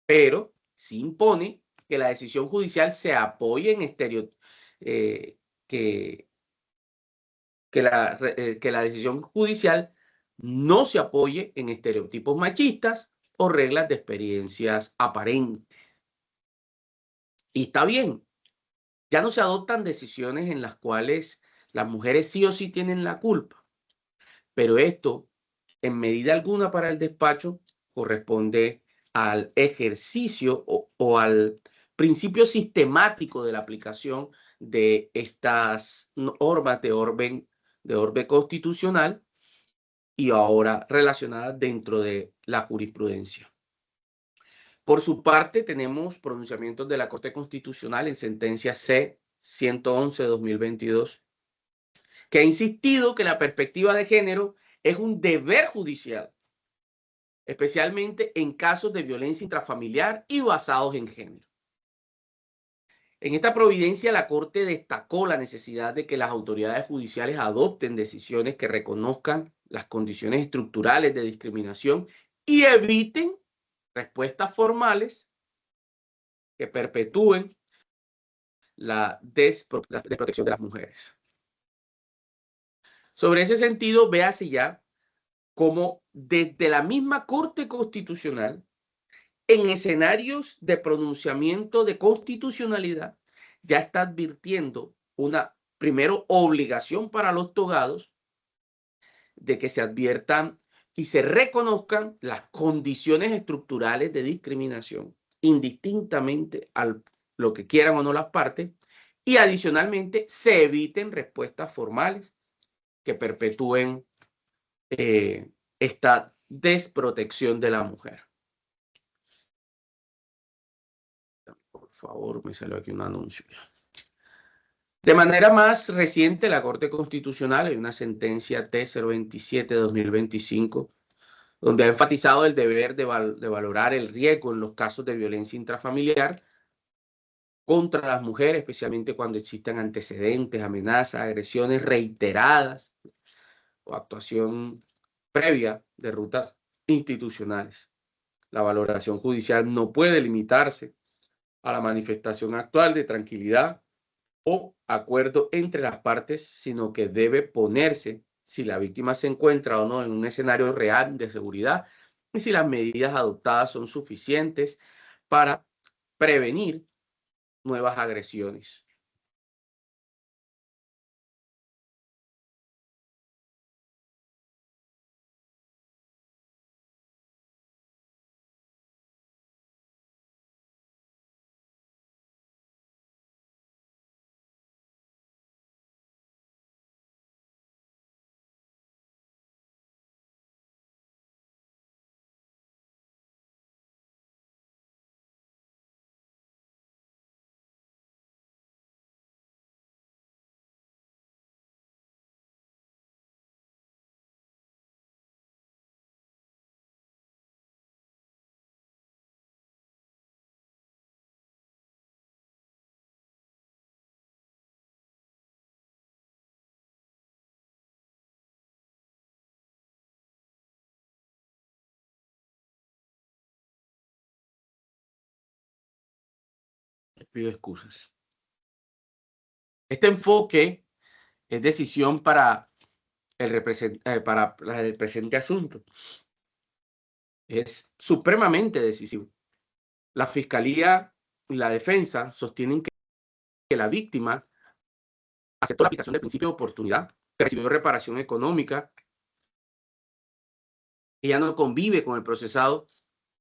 B: pero sí impone que la decisión judicial se apoye en que la decisión judicial no se apoye en estereotipos machistas o reglas de experiencias aparentes. Y está bien, ya no se adoptan decisiones en las cuales las mujeres sí o sí tienen la culpa, pero esto, en medida alguna para el despacho, corresponde al ejercicio o al principio sistemático de la aplicación de estas normas de orden constitucional y ahora relacionadas dentro de la jurisprudencia. Por su parte, tenemos pronunciamientos de la Corte Constitucional en sentencia C-111/2022, que ha insistido que la perspectiva de género es un deber judicial, especialmente en casos de violencia intrafamiliar y basados en género. En esta providencia, la Corte destacó la necesidad de que las autoridades judiciales adopten decisiones que reconozcan las condiciones estructurales de discriminación y eviten respuestas formales que perpetúen la desprotección de las mujeres. Sobre ese sentido, véase ya cómo desde la misma Corte Constitucional, en escenarios de pronunciamiento de constitucionalidad, ya está advirtiendo una, primero, obligación para los togados de que se adviertan y se reconozcan las condiciones estructurales de discriminación, indistintamente a lo que quieran o no las partes, y adicionalmente se eviten respuestas formales que perpetúen esta desprotección de la mujer. Por favor, me salió aquí un anuncio. De manera más reciente, la Corte Constitucional, hay una sentencia T-027/2025, donde ha enfatizado el deber de valorar el riesgo en los casos de violencia intrafamiliar contra las mujeres, especialmente cuando existan antecedentes, amenazas, agresiones reiteradas o actuación previa de rutas institucionales. La valoración judicial no puede limitarse a la manifestación actual de tranquilidad o acuerdo entre las partes, sino que debe ponerse si la víctima se encuentra o no en un escenario real de seguridad y si las medidas adoptadas son suficientes para prevenir nuevas agresiones. Pido excusas. Este enfoque es decisión para el presente asunto. Es supremamente decisivo. La Fiscalía y la defensa sostienen que la víctima aceptó la aplicación del principio de oportunidad, que recibió reparación económica, que ya no convive con el procesado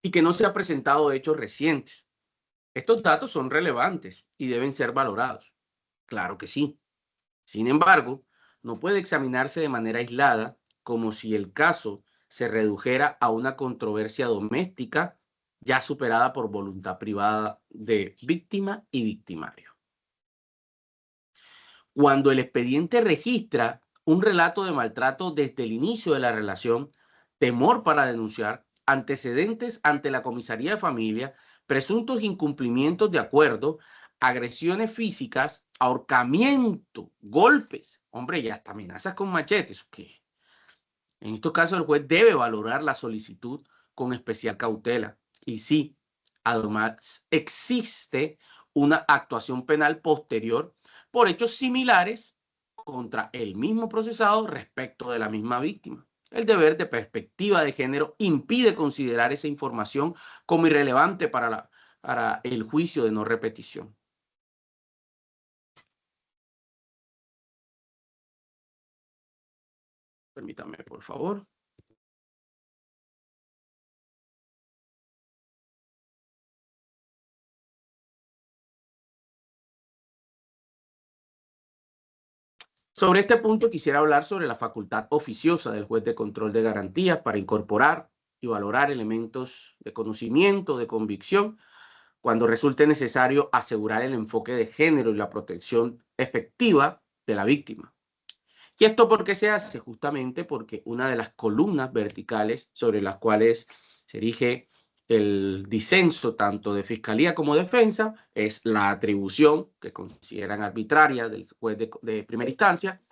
B: y que no se han presentado hechos recientes. Estos datos son relevantes y deben ser valorados. Claro que sí. Sin embargo, no puede examinarse de manera aislada como si el caso se redujera a una controversia doméstica ya superada por voluntad privada de víctima y victimario. Cuando el expediente registra un relato de maltrato desde el inicio de la relación, temor para denunciar, antecedentes ante la comisaría de familia, presuntos incumplimientos de acuerdo, agresiones físicas, ahorcamiento, golpes, hombre, y hasta amenazas con machetes. ¿Qué? En estos casos el juez debe valorar la solicitud con especial cautela. Y sí, además existe una actuación penal posterior por hechos similares contra el mismo procesado respecto de la misma víctima. El deber de perspectiva de género impide considerar esa información como irrelevante para el juicio de no repetición. Permítame, por favor. Sobre este punto quisiera hablar sobre la facultad oficiosa del juez de control de garantías para incorporar y valorar elementos de conocimiento, de convicción, cuando resulte necesario asegurar el enfoque de género y la protección efectiva de la víctima. ¿Y esto por qué se hace? Justamente porque una de las columnas verticales sobre las cuales se erige el disenso tanto de fiscalía como defensa es la atribución, que consideran arbitraria del juez de primera instancia,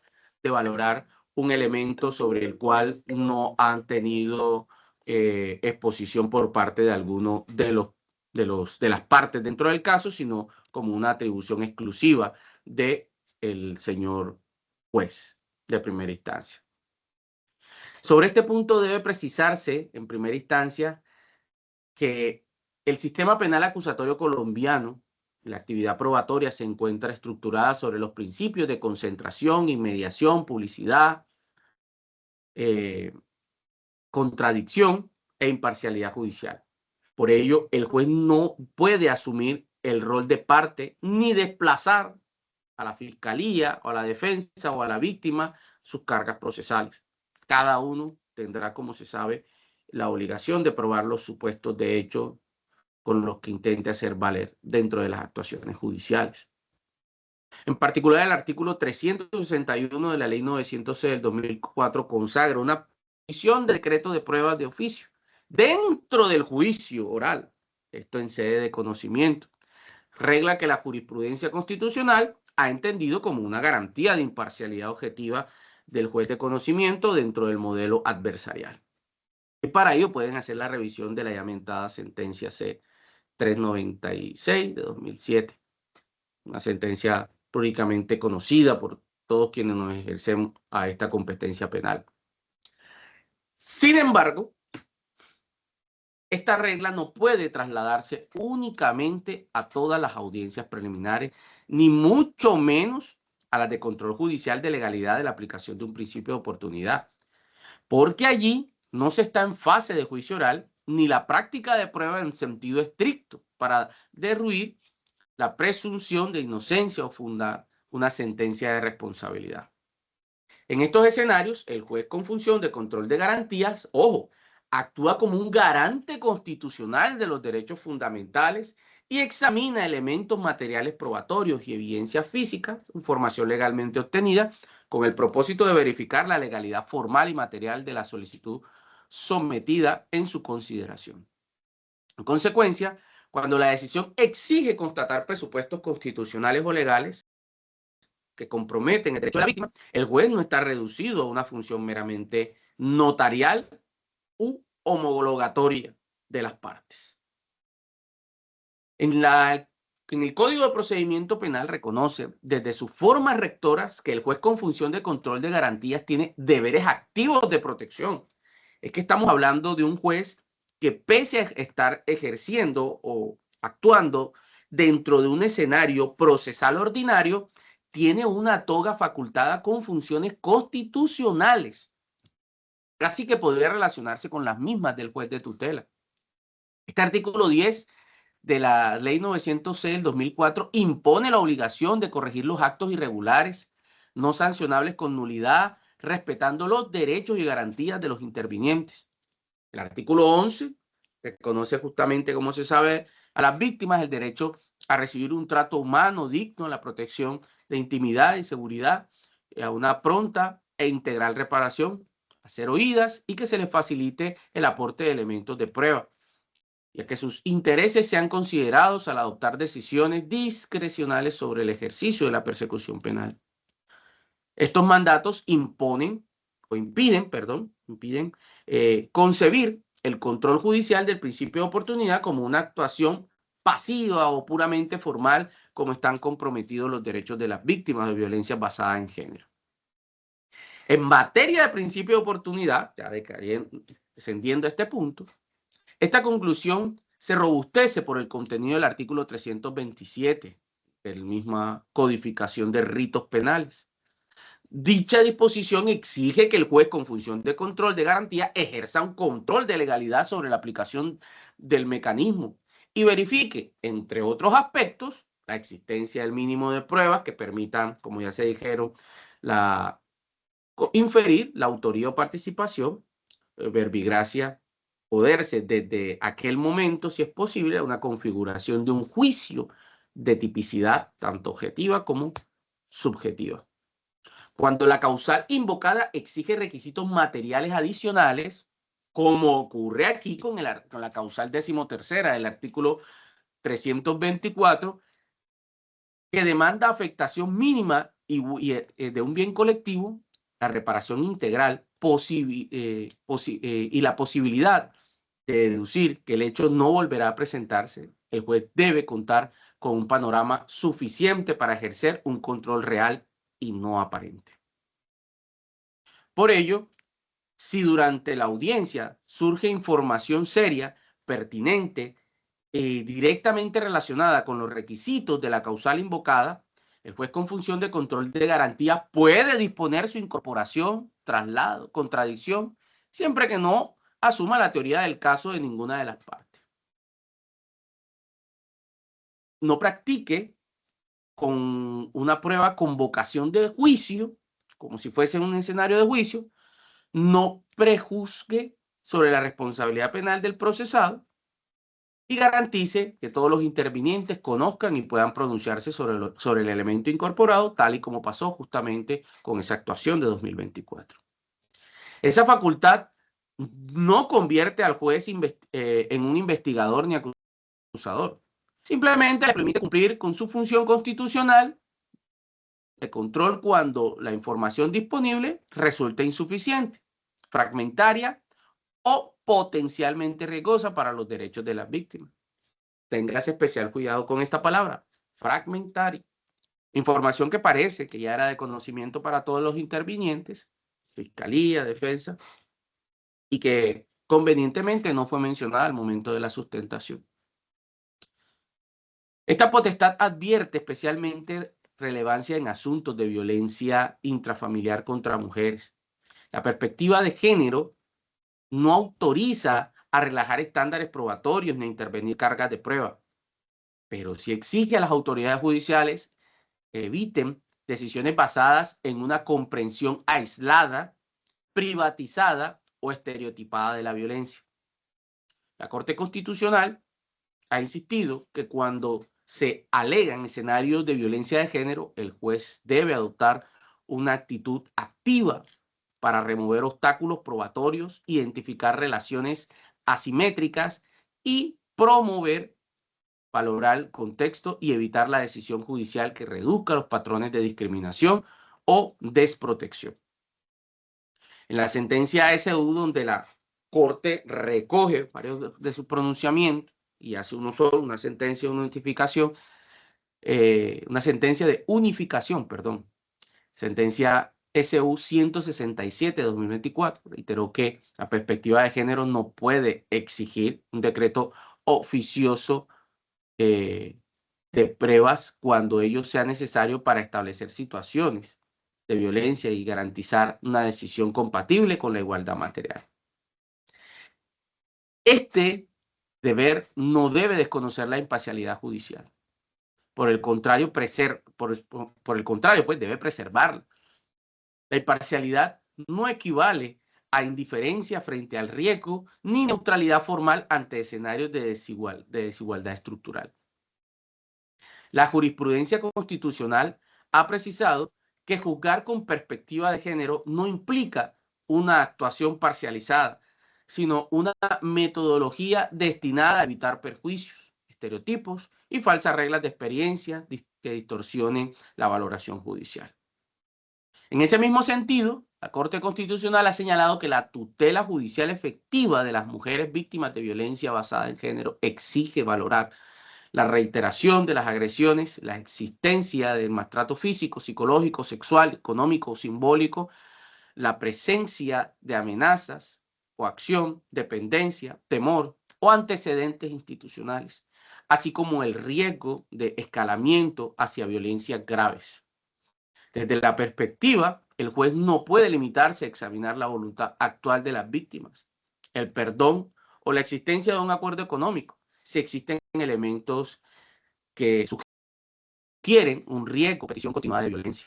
B: de valorar un elemento sobre el cual no han tenido exposición por parte de alguno de las partes dentro del caso, sino como una atribución exclusiva del señor juez de primera instancia. Sobre este punto debe precisarse en primera instancia que el sistema penal acusatorio colombiano, la actividad probatoria se encuentra estructurada sobre los principios de concentración, inmediación, publicidad, contradicción e imparcialidad judicial. Por ello, el juez no puede asumir el rol de parte ni desplazar a la fiscalía o a la defensa o a la víctima sus cargas procesales. Cada uno tendrá, como se sabe, la obligación de probar los supuestos de hecho con los que intente hacer valer dentro de las actuaciones judiciales. En particular, el artículo 361 de la Ley 906 del 2004 consagra una provisión de decreto de pruebas de oficio dentro del juicio oral, esto en sede de conocimiento, regla que la jurisprudencia constitucional ha entendido como una garantía de imparcialidad objetiva del juez de conocimiento dentro del modelo adversarial. Y para ello pueden hacer la revisión de la ya mentada sentencia C-396 de 2007, una sentencia públicamente conocida por todos quienes nos ejercemos a esta competencia penal. Sin embargo, esta regla no puede trasladarse únicamente a todas las audiencias preliminares, ni mucho menos a las de control judicial de legalidad de la aplicación de un principio de oportunidad, porque allí no se está en fase de juicio oral ni la práctica de prueba en sentido estricto para derruir la presunción de inocencia o fundar una sentencia de responsabilidad. En estos escenarios, el juez con función de control de garantías, ojo, actúa como un garante constitucional de los derechos fundamentales y examina elementos materiales probatorios y evidencias físicas, información legalmente obtenida, con el propósito de verificar la legalidad formal y material de la solicitud sometida en su consideración. En consecuencia, cuando la decisión exige constatar presupuestos constitucionales o legales que comprometen el derecho de la víctima, el juez no está reducido a una función meramente notarial u homologatoria de las partes. En el Código de Procedimiento Penal reconoce desde sus formas rectoras que el juez con función de control de garantías tiene deberes activos de protección. Es que estamos hablando de un juez que pese a estar ejerciendo o actuando dentro de un escenario procesal ordinario, tiene una toga facultada con funciones constitucionales, casi que podría relacionarse con las mismas del juez de tutela. Este artículo 10 de la Ley 906 del 2004 impone la obligación de corregir los actos irregulares, no sancionables con nulidad, respetando los derechos y garantías de los intervinientes. El artículo 11 reconoce justamente, como se sabe, a las víctimas el derecho a recibir un trato humano digno, a la protección de intimidad y seguridad, a una pronta e integral reparación, a ser oídas y que se les facilite el aporte de elementos de prueba. y a que sus intereses sean considerados al adoptar decisiones discrecionales sobre el ejercicio de la persecución penal. Estos mandatos impiden concebir el control judicial del principio de oportunidad como una actuación pasiva o puramente formal, como están comprometidos los derechos de las víctimas de violencia basada en género. En materia de principio de oportunidad, ya descendiendo a este punto, esta conclusión se robustece por el contenido del artículo 327, de la misma codificación de ritos penales. Dicha disposición exige que el juez, con función de control de garantía, ejerza un control de legalidad sobre la aplicación del mecanismo y verifique, entre otros aspectos, la existencia del mínimo de pruebas que permitan, como ya se dijeron, inferir la autoría o participación, verbigracia, poderse desde aquel momento, si es posible, una configuración de un juicio de tipicidad, tanto objetiva como subjetiva. Cuando la causal invocada exige requisitos materiales adicionales, como ocurre aquí con la causal 13ª del artículo 324, que demanda afectación mínima de un bien colectivo, la reparación integral y la posibilidad de deducir que el hecho no volverá a presentarse, el juez debe contar con un panorama suficiente para ejercer un control real y no aparente. Por ello, si durante la audiencia surge información seria, pertinente, directamente relacionada con los requisitos de la causal invocada, el juez con función de control de garantía puede disponer su incorporación, traslado, contradicción, siempre que no asuma la teoría del caso de ninguna de las partes. No practique con una prueba con vocación de juicio, como si fuese un escenario de juicio, no prejuzgue sobre la responsabilidad penal del procesado y garantice que todos los intervinientes conozcan y puedan pronunciarse sobre el elemento incorporado, tal y como pasó justamente con esa actuación de 2024. Esa facultad no convierte al juez en un investigador ni acusador. Simplemente le permite cumplir con su función constitucional de control cuando la información disponible resulta insuficiente, fragmentaria o potencialmente riesgosa para los derechos de las víctimas. Tengas especial cuidado con esta palabra, fragmentaria. Información que parece que ya era de conocimiento para todos los intervinientes, fiscalía, defensa, y que convenientemente no fue mencionada al momento de la sustentación. Esta potestad advierte especialmente relevancia en asuntos de violencia intrafamiliar contra mujeres. La perspectiva de género no autoriza a relajar estándares probatorios ni a intervenir cargas de prueba, pero sí exige a las autoridades judiciales que eviten decisiones basadas en una comprensión aislada, privatizada o estereotipada de la violencia. La Corte Constitucional ha insistido que cuando se alegan escenarios de violencia de género, el juez debe adoptar una actitud activa para remover obstáculos probatorios, identificar relaciones asimétricas y promover, valorar el contexto y evitar la decisión judicial que reduzca los patrones de discriminación o desprotección. En la sentencia SU, donde la Corte recoge varios de sus pronunciamientos y hace uno solo, una sentencia de unificación, sentencia SU 167 de 2024, reiteró que la perspectiva de género no puede exigir un decreto oficioso de pruebas cuando ello sea necesario para establecer situaciones de violencia y garantizar una decisión compatible con la igualdad material. Este deber no debe desconocer la imparcialidad judicial. Por el contrario, pues debe preservarla. La imparcialidad no equivale a indiferencia frente al riesgo ni neutralidad formal ante escenarios de desigualdad estructural. La jurisprudencia constitucional ha precisado que juzgar con perspectiva de género no implica una actuación parcializada, sino una metodología destinada a evitar perjuicios, estereotipos y falsas reglas de experiencia que distorsionen la valoración judicial. En ese mismo sentido, la Corte Constitucional ha señalado que la tutela judicial efectiva de las mujeres víctimas de violencia basada en género exige valorar la reiteración de las agresiones, la existencia del maltrato físico, psicológico, sexual, económico o simbólico, la presencia de amenazas, coacción, dependencia, temor o antecedentes institucionales, así como el riesgo de escalamiento hacia violencias graves. Desde la perspectiva, el juez no puede limitarse a examinar la voluntad actual de las víctimas, el perdón o la existencia de un acuerdo económico, si existen elementos que sugieren un riesgo de repetición continuada de violencia.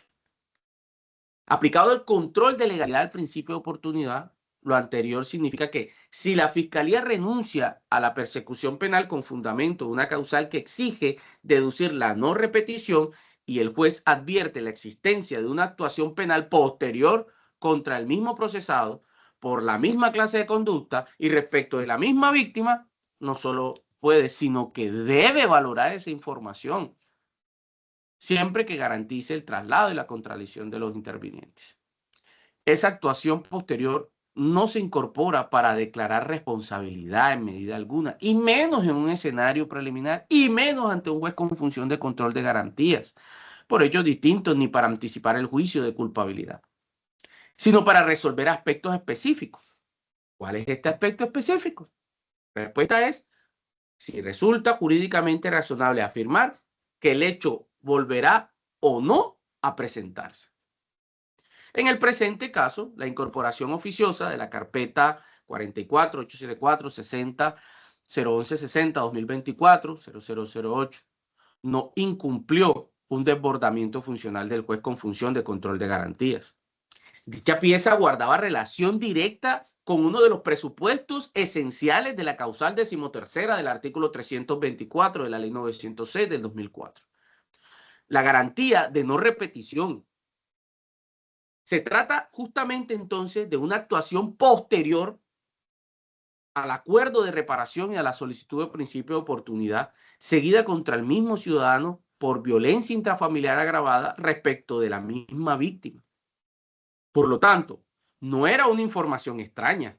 B: Aplicado el control de legalidad al principio de oportunidad, lo anterior significa que si la Fiscalía renuncia a la persecución penal con fundamento de una causal que exige deducir la no repetición y el juez advierte la existencia de una actuación penal posterior contra el mismo procesado por la misma clase de conducta y respecto de la misma víctima, no solo puede, sino que debe valorar esa información, siempre que garantice el traslado y la contradicción de los intervinientes. Esa actuación posterior no se incorpora para declarar responsabilidad en medida alguna, y menos en un escenario preliminar, y menos ante un juez con función de control de garantías, por hechos distintos, ni para anticipar el juicio de culpabilidad, sino para resolver aspectos específicos. ¿Cuál es este aspecto específico? La respuesta es si resulta jurídicamente razonable afirmar que el hecho volverá o no a presentarse. En el presente caso, la incorporación oficiosa de la carpeta 44 874 60 011 60 2024 0008 no incumplió un desbordamiento funcional del juez con función de control de garantías. Dicha pieza guardaba relación directa con uno de los presupuestos esenciales de la causal 13ª del artículo 324 de la ley 906 del 2004. La garantía de no repetición. Se trata justamente entonces de una actuación posterior al acuerdo de reparación y a la solicitud de principio de oportunidad, seguida contra el mismo ciudadano por violencia intrafamiliar agravada respecto de la misma víctima. Por lo tanto, no era una información extraña,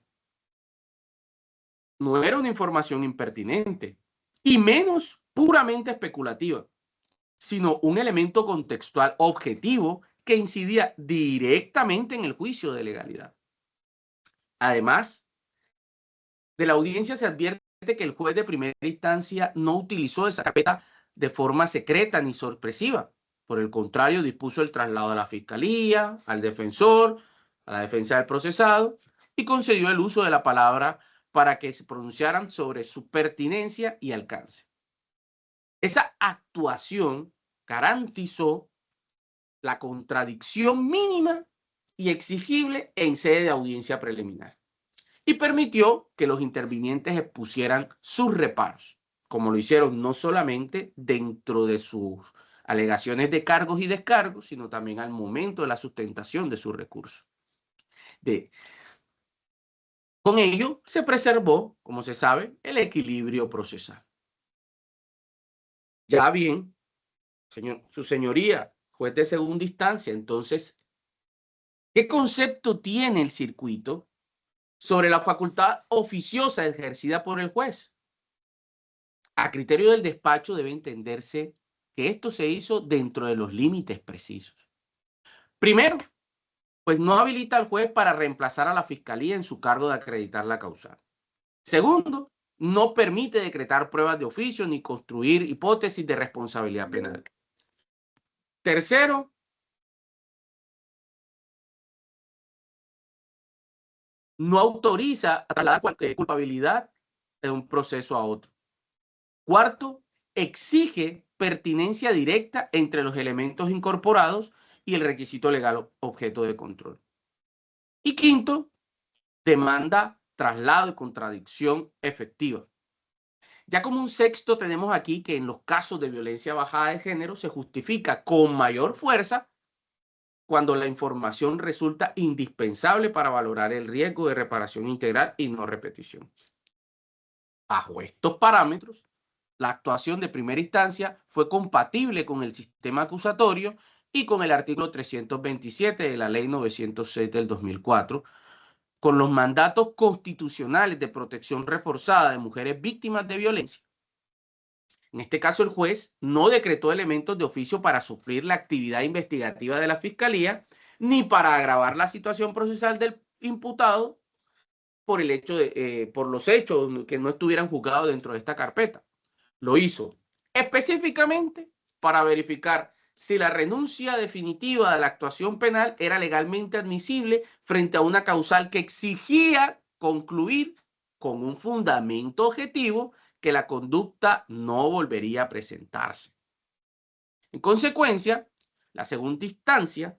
B: no era una información impertinente, y menos puramente especulativa, sino un elemento contextual objetivo que incidía directamente en el juicio de legalidad. Además, de la audiencia se advierte que el juez de primera instancia no utilizó esa carpeta de forma secreta ni sorpresiva. Por el contrario, dispuso el traslado a la fiscalía, al defensor, a la defensa del procesado y concedió el uso de la palabra para que se pronunciaran sobre su pertinencia y alcance. Esa actuación garantizó la contradicción mínima y exigible en sede de audiencia preliminar y permitió que los intervinientes expusieran sus reparos, como lo hicieron no solamente dentro de sus alegaciones de cargos y descargos, sino también al momento de la sustentación de su recurso. Con ello se preservó, como se sabe, el equilibrio procesal. Ya bien, su señoría, juez de segunda instancia, entonces, ¿qué concepto tiene el circuito sobre la facultad oficiosa ejercida por el juez? A criterio del despacho debe entenderse que esto se hizo dentro de los límites precisos. Primero, pues no habilita al juez para reemplazar a la fiscalía en su cargo de acreditar la causal. Segundo, no permite decretar pruebas de oficio ni construir hipótesis de responsabilidad penal. Tercero, no autoriza a trasladar cualquier culpabilidad de un proceso a otro. Cuarto, exige pertinencia directa entre los elementos incorporados y el requisito legal objeto de control. Y quinto, demanda traslado y contradicción efectiva. Ya como un sexto tenemos aquí que en los casos de violencia basada de género se justifica con mayor fuerza cuando la información resulta indispensable para valorar el riesgo de reparación integral y no repetición. Bajo estos parámetros, la actuación de primera instancia fue compatible con el sistema acusatorio y con el artículo 327 de la Ley 906 del 2004, con los mandatos constitucionales de protección reforzada de mujeres víctimas de violencia. En este caso, el juez no decretó elementos de oficio para suplir la actividad investigativa de la Fiscalía, ni para agravar la situación procesal del imputado por los hechos que no estuvieran juzgados dentro de esta carpeta. Lo hizo específicamente para verificar si la renuncia definitiva de la actuación penal era legalmente admisible frente a una causal que exigía concluir con un fundamento objetivo que la conducta no volvería a presentarse. En consecuencia, la segunda instancia,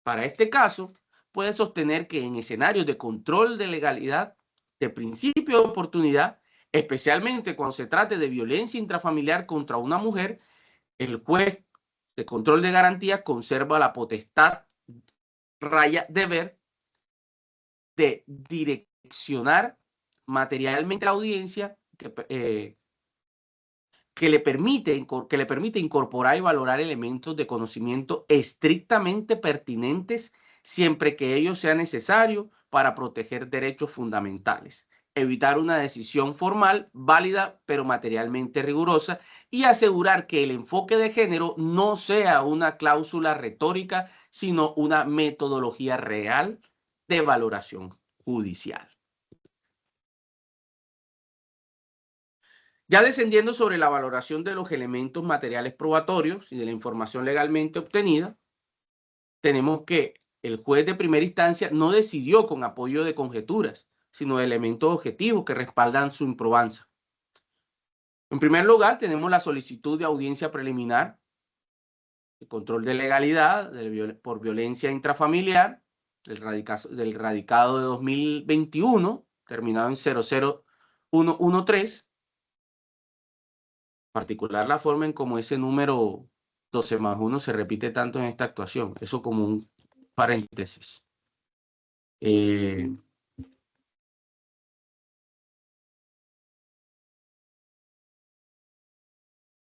B: para este caso, puede sostener que en escenarios de control de legalidad, de principio de oportunidad, especialmente cuando se trate de violencia intrafamiliar contra una mujer, el juez de control de garantía conserva la potestad, deber, de direccionar materialmente la audiencia que le permite incorporar y valorar elementos de conocimiento estrictamente pertinentes siempre que ello sea necesario para proteger derechos fundamentales, evitar una decisión formal, válida, pero materialmente rigurosa, y asegurar que el enfoque de género no sea una cláusula retórica, sino una metodología real de valoración judicial. Ya descendiendo sobre la valoración de los elementos materiales probatorios y de la información legalmente obtenida, tenemos que el juez de primera instancia no decidió con apoyo de conjeturas, sino de elementos objetivos que respaldan su improbanza. En primer lugar, tenemos la solicitud de audiencia preliminar, el control de legalidad por violencia intrafamiliar, del radicado de 2021, terminado en 00113. En particular, la forma en cómo ese número 12+1 se repite tanto en esta actuación. Eso como un paréntesis.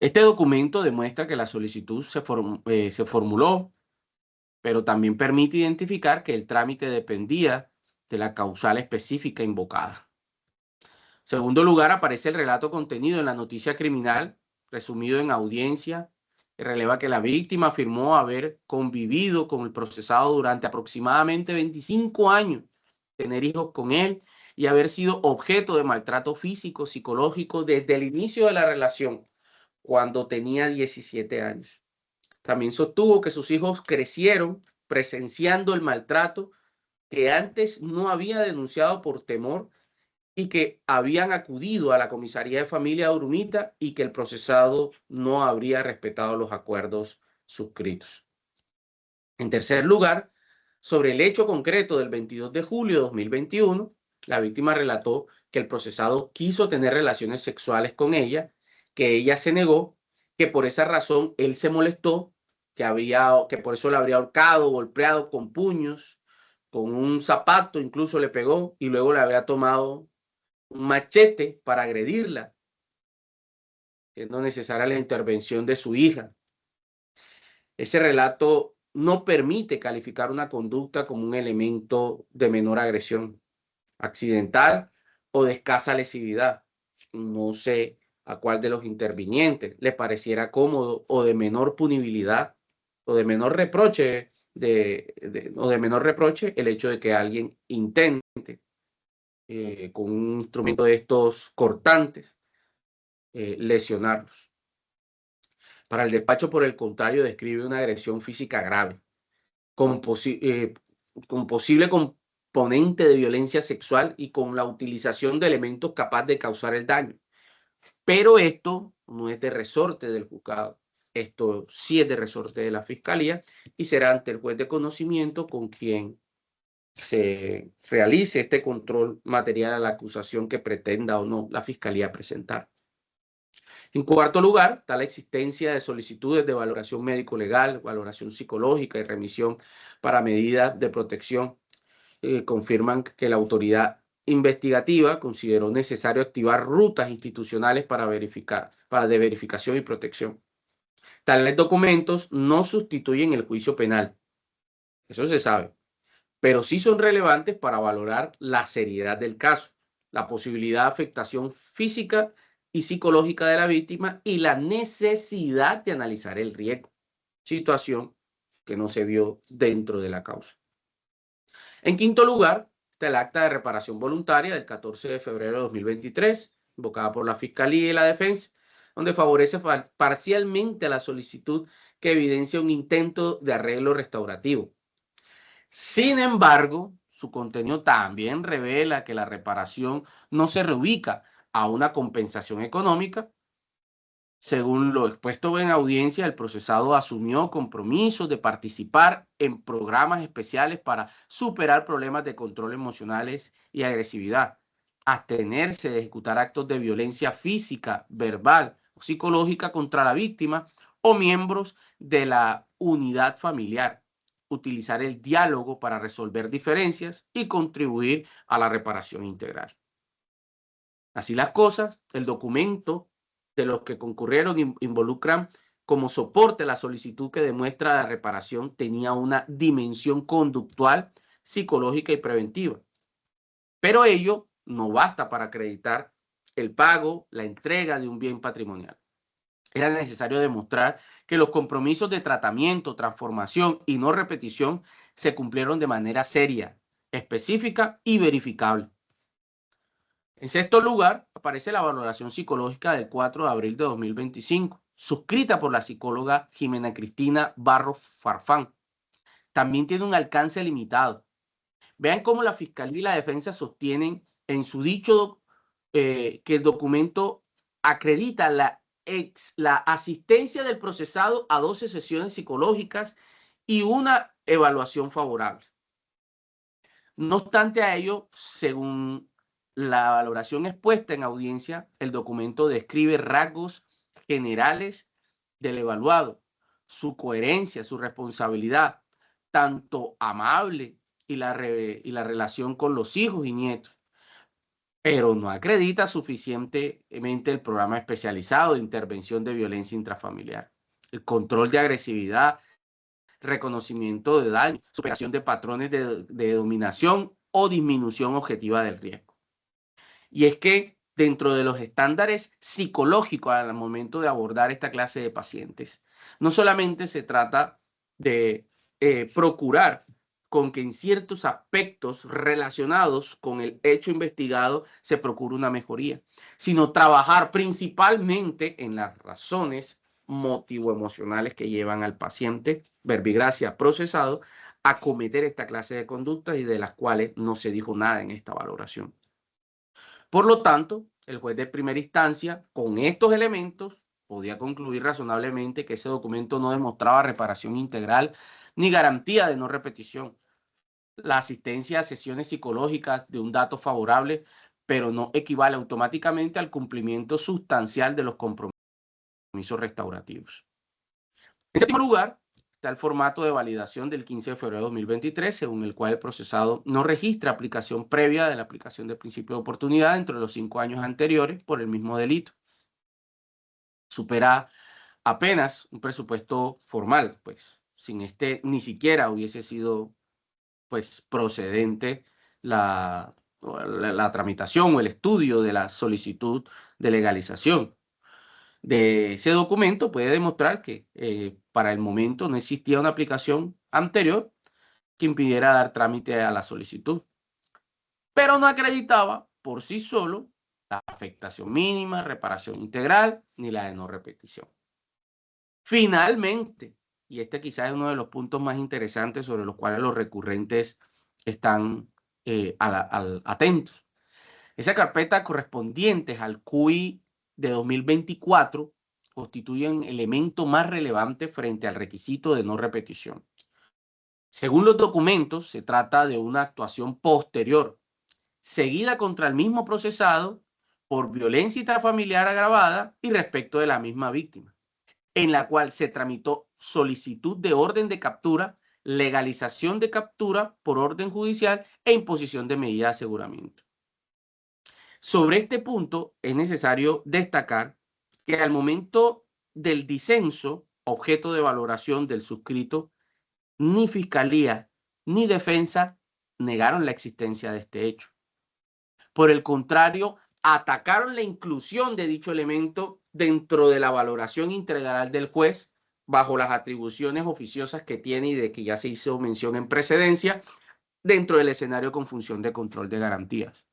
B: Este documento demuestra que la solicitud se formuló, pero también permite identificar que el trámite dependía de la causal específica invocada. En segundo lugar, aparece el relato contenido en la noticia criminal, resumido en audiencia, que releva que la víctima afirmó haber convivido con el procesado durante aproximadamente 25 años, tener hijos con él y haber sido objeto de maltrato físico, psicológico desde el inicio de la relación, cuando tenía 17 años. También sostuvo que sus hijos crecieron presenciando el maltrato que antes no había denunciado por temor y que habían acudido a la comisaría de familia de Urumita y que el procesado no habría respetado los acuerdos suscritos. En tercer lugar, sobre el hecho concreto del 22 de julio de 2021, la víctima relató que el procesado quiso tener relaciones sexuales con ella, que ella se negó, que por esa razón él se molestó, que por eso la habría ahorcado, golpeado con puños, con un zapato, incluso le pegó, y luego le había tomado un machete para agredirla, siendo necesaria la intervención de su hija. Ese relato no permite calificar una conducta como un elemento de menor agresión, accidental o de escasa lesividad. No sé a cuál de los intervinientes le pareciera cómodo o de menor punibilidad o de menor reproche el hecho de que alguien intente con un instrumento de estos cortantes lesionarlos. Para el despacho, por el contrario, describe una agresión física grave, con posible componente de violencia sexual y con la utilización de elementos capaces de causar el daño. Pero esto no es de resorte del juzgado. Esto sí es de resorte de la Fiscalía y será ante el juez de conocimiento con quien se realice este control material a la acusación que pretenda o no la Fiscalía presentar. En cuarto lugar, está la existencia de solicitudes de valoración médico-legal, valoración psicológica y remisión para medidas de protección. Confirman que la autoridad investigativa consideró necesario activar rutas institucionales de verificación y protección. Tales documentos no sustituyen el juicio penal, eso se sabe, pero sí son relevantes para valorar la seriedad del caso, la posibilidad de afectación física y psicológica de la víctima y la necesidad de analizar el riesgo, situación que no se vio dentro de la causa. En quinto lugar, está el acta de reparación voluntaria del 14 de febrero de 2023, invocada por la Fiscalía y la Defensa, donde favorece parcialmente la solicitud que evidencia un intento de arreglo restaurativo. Sin embargo, su contenido también revela que la reparación no se reubica a una compensación económica. Según lo expuesto en audiencia, el procesado asumió compromisos de participar en programas especiales para superar problemas de control emocionales y agresividad, abstenerse de ejecutar actos de violencia física, verbal o psicológica contra la víctima o miembros de la unidad familiar, utilizar el diálogo para resolver diferencias y contribuir a la reparación integral. Así las cosas, el documento de los que concurrieron involucran como soporte la solicitud que demuestra la reparación tenía una dimensión conductual, psicológica y preventiva. Pero ello no basta para acreditar el pago, la entrega de un bien patrimonial. Era necesario demostrar que los compromisos de tratamiento, transformación y no repetición se cumplieron de manera seria, específica y verificable. En sexto lugar, aparece la valoración psicológica del 4 de abril de 2025, suscrita por la psicóloga Jimena Cristina Barros Farfán. También tiene un alcance limitado. Vean cómo la Fiscalía y la Defensa sostienen en su dicho que el documento acredita la asistencia del procesado a 12 sesiones psicológicas y una evaluación favorable. No obstante a ello, según la valoración expuesta en audiencia, el documento describe rasgos generales del evaluado, su coherencia, su responsabilidad, tanto amable y la relación con los hijos y nietos, pero no acredita suficientemente el programa especializado de intervención de violencia intrafamiliar, el control de agresividad, reconocimiento de daño, superación de patrones de dominación o disminución objetiva del riesgo. Y es que dentro de los estándares psicológicos al momento de abordar esta clase de pacientes, no solamente se trata de procurar con que en ciertos aspectos relacionados con el hecho investigado se procure una mejoría, sino trabajar principalmente en las razones motivo-emocionales que llevan al paciente, verbigracia procesado, a cometer esta clase de conductas y de las cuales no se dijo nada en esta valoración. Por lo tanto, el juez de primera instancia, con estos elementos, podía concluir razonablemente que ese documento no demostraba reparación integral ni garantía de no repetición. La asistencia a sesiones psicológicas de un dato favorable, pero no equivale automáticamente al cumplimiento sustancial de los compromisos restaurativos. En séptimo lugar, está el formato de validación del 15 de febrero de 2023, según el cual el procesado no registra aplicación previa de la aplicación del principio de oportunidad dentro de los 5 años anteriores por el mismo delito. Supera apenas un presupuesto formal, pues sin este ni siquiera hubiese sido pues procedente la tramitación o el estudio de la solicitud de legalización. De ese documento puede demostrar que para el momento no existía una aplicación anterior que impidiera dar trámite a la solicitud, pero no acreditaba por sí solo la afectación mínima, reparación integral, ni la de no repetición. Finalmente, y este quizás es uno de los puntos más interesantes sobre los cuales los recurrentes están atentos, esa carpeta correspondiente al CUI de 2024 constituyen el elemento más relevante frente al requisito de no repetición. Según los documentos, se trata de una actuación posterior, seguida contra el mismo procesado por violencia intrafamiliar agravada y respecto de la misma víctima, en la cual se tramitó solicitud de orden de captura, legalización de captura por orden judicial e imposición de medida de aseguramiento. Sobre este punto es necesario destacar que al momento del disenso, objeto de valoración del suscrito, ni fiscalía ni defensa negaron la existencia de este hecho. Por el contrario, atacaron la inclusión de dicho elemento dentro de la valoración integral del juez bajo las atribuciones oficiosas que tiene y de que ya se hizo mención en precedencia dentro del escenario con función de control de garantías.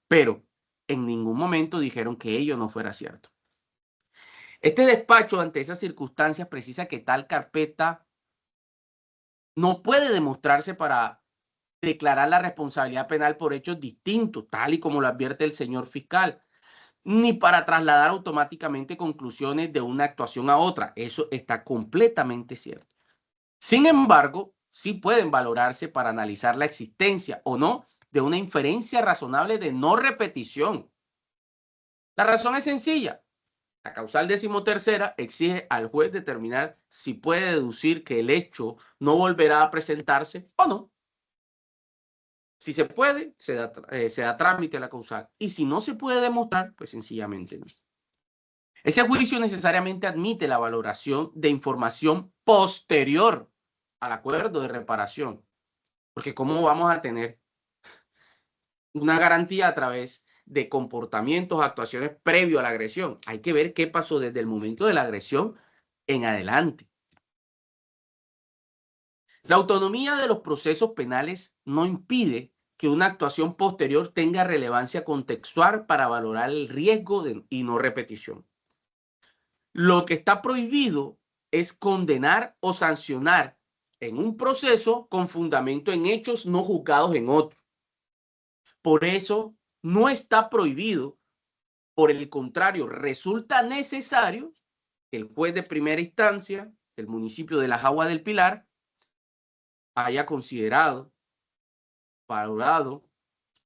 B: Pero en ningún momento dijeron que ello no fuera cierto. Este despacho ante esas circunstancias precisa que tal carpeta no puede demostrarse para declarar la responsabilidad penal por hechos distintos, tal y como lo advierte el señor fiscal, ni para trasladar automáticamente conclusiones de una actuación a otra. Eso está completamente cierto. Sin embargo, sí pueden valorarse para analizar la existencia o no de una inferencia razonable de no repetición. La razón es sencilla. La causal 13ª exige al juez determinar si puede deducir que el hecho no volverá a presentarse o no. Si se puede, se da trámite a la causal. Y si no se puede demostrar, pues sencillamente no. Ese juicio necesariamente admite la valoración de información posterior al acuerdo de reparación. Porque ¿cómo vamos a tener una garantía a través de comportamientos, actuaciones previo a la agresión? Hay que ver qué pasó desde el momento de la agresión en adelante. La autonomía de los procesos penales no impide que una actuación posterior tenga relevancia contextual para valorar el riesgo y no repetición. Lo que está prohibido es condenar o sancionar en un proceso con fundamento en hechos no juzgados en otro. Por eso no está prohibido, por el contrario, resulta necesario que el juez de primera instancia del municipio de Las Aguas del Pilar haya considerado, valorado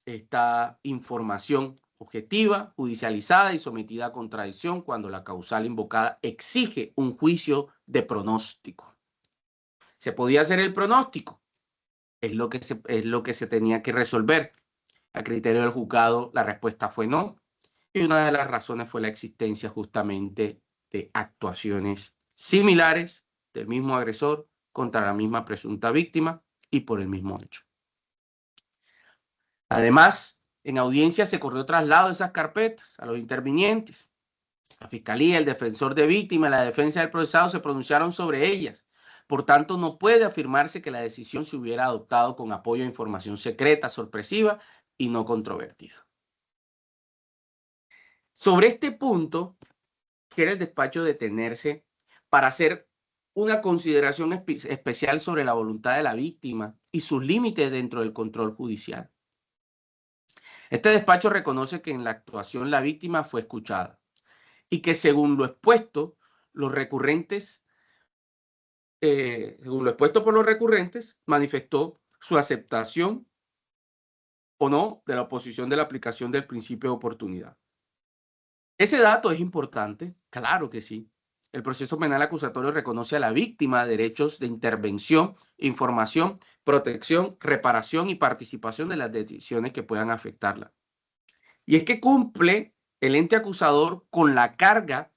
B: esta información objetiva, judicializada y sometida a contradicción cuando la causal invocada exige un juicio de pronóstico. ¿Se podía hacer el pronóstico? Es lo que se tenía que resolver. A criterio del juzgado, la respuesta fue no. Y una de las razones fue la existencia justamente de actuaciones similares del mismo agresor contra la misma presunta víctima y por el mismo hecho. Además, en audiencia se corrió traslado de esas carpetas a los intervinientes. La Fiscalía, el defensor de víctima y la defensa del procesado se pronunciaron sobre ellas. Por tanto, no puede afirmarse que la decisión se hubiera adoptado con apoyo a información secreta, sorpresiva y no controvertida. Sobre este punto, quiere el despacho detenerse para hacer una consideración especial sobre la voluntad de la víctima y sus límites dentro del control judicial. Este despacho reconoce que en la actuación la víctima fue escuchada y que según lo expuesto por los recurrentes, manifestó su aceptación o no de la oposición de la aplicación del principio de oportunidad. Ese dato es importante, claro que sí. El proceso penal acusatorio reconoce a la víctima derechos de intervención, información, protección, reparación y participación de las decisiones que puedan afectarla. Y es que cumple el ente acusador con la carga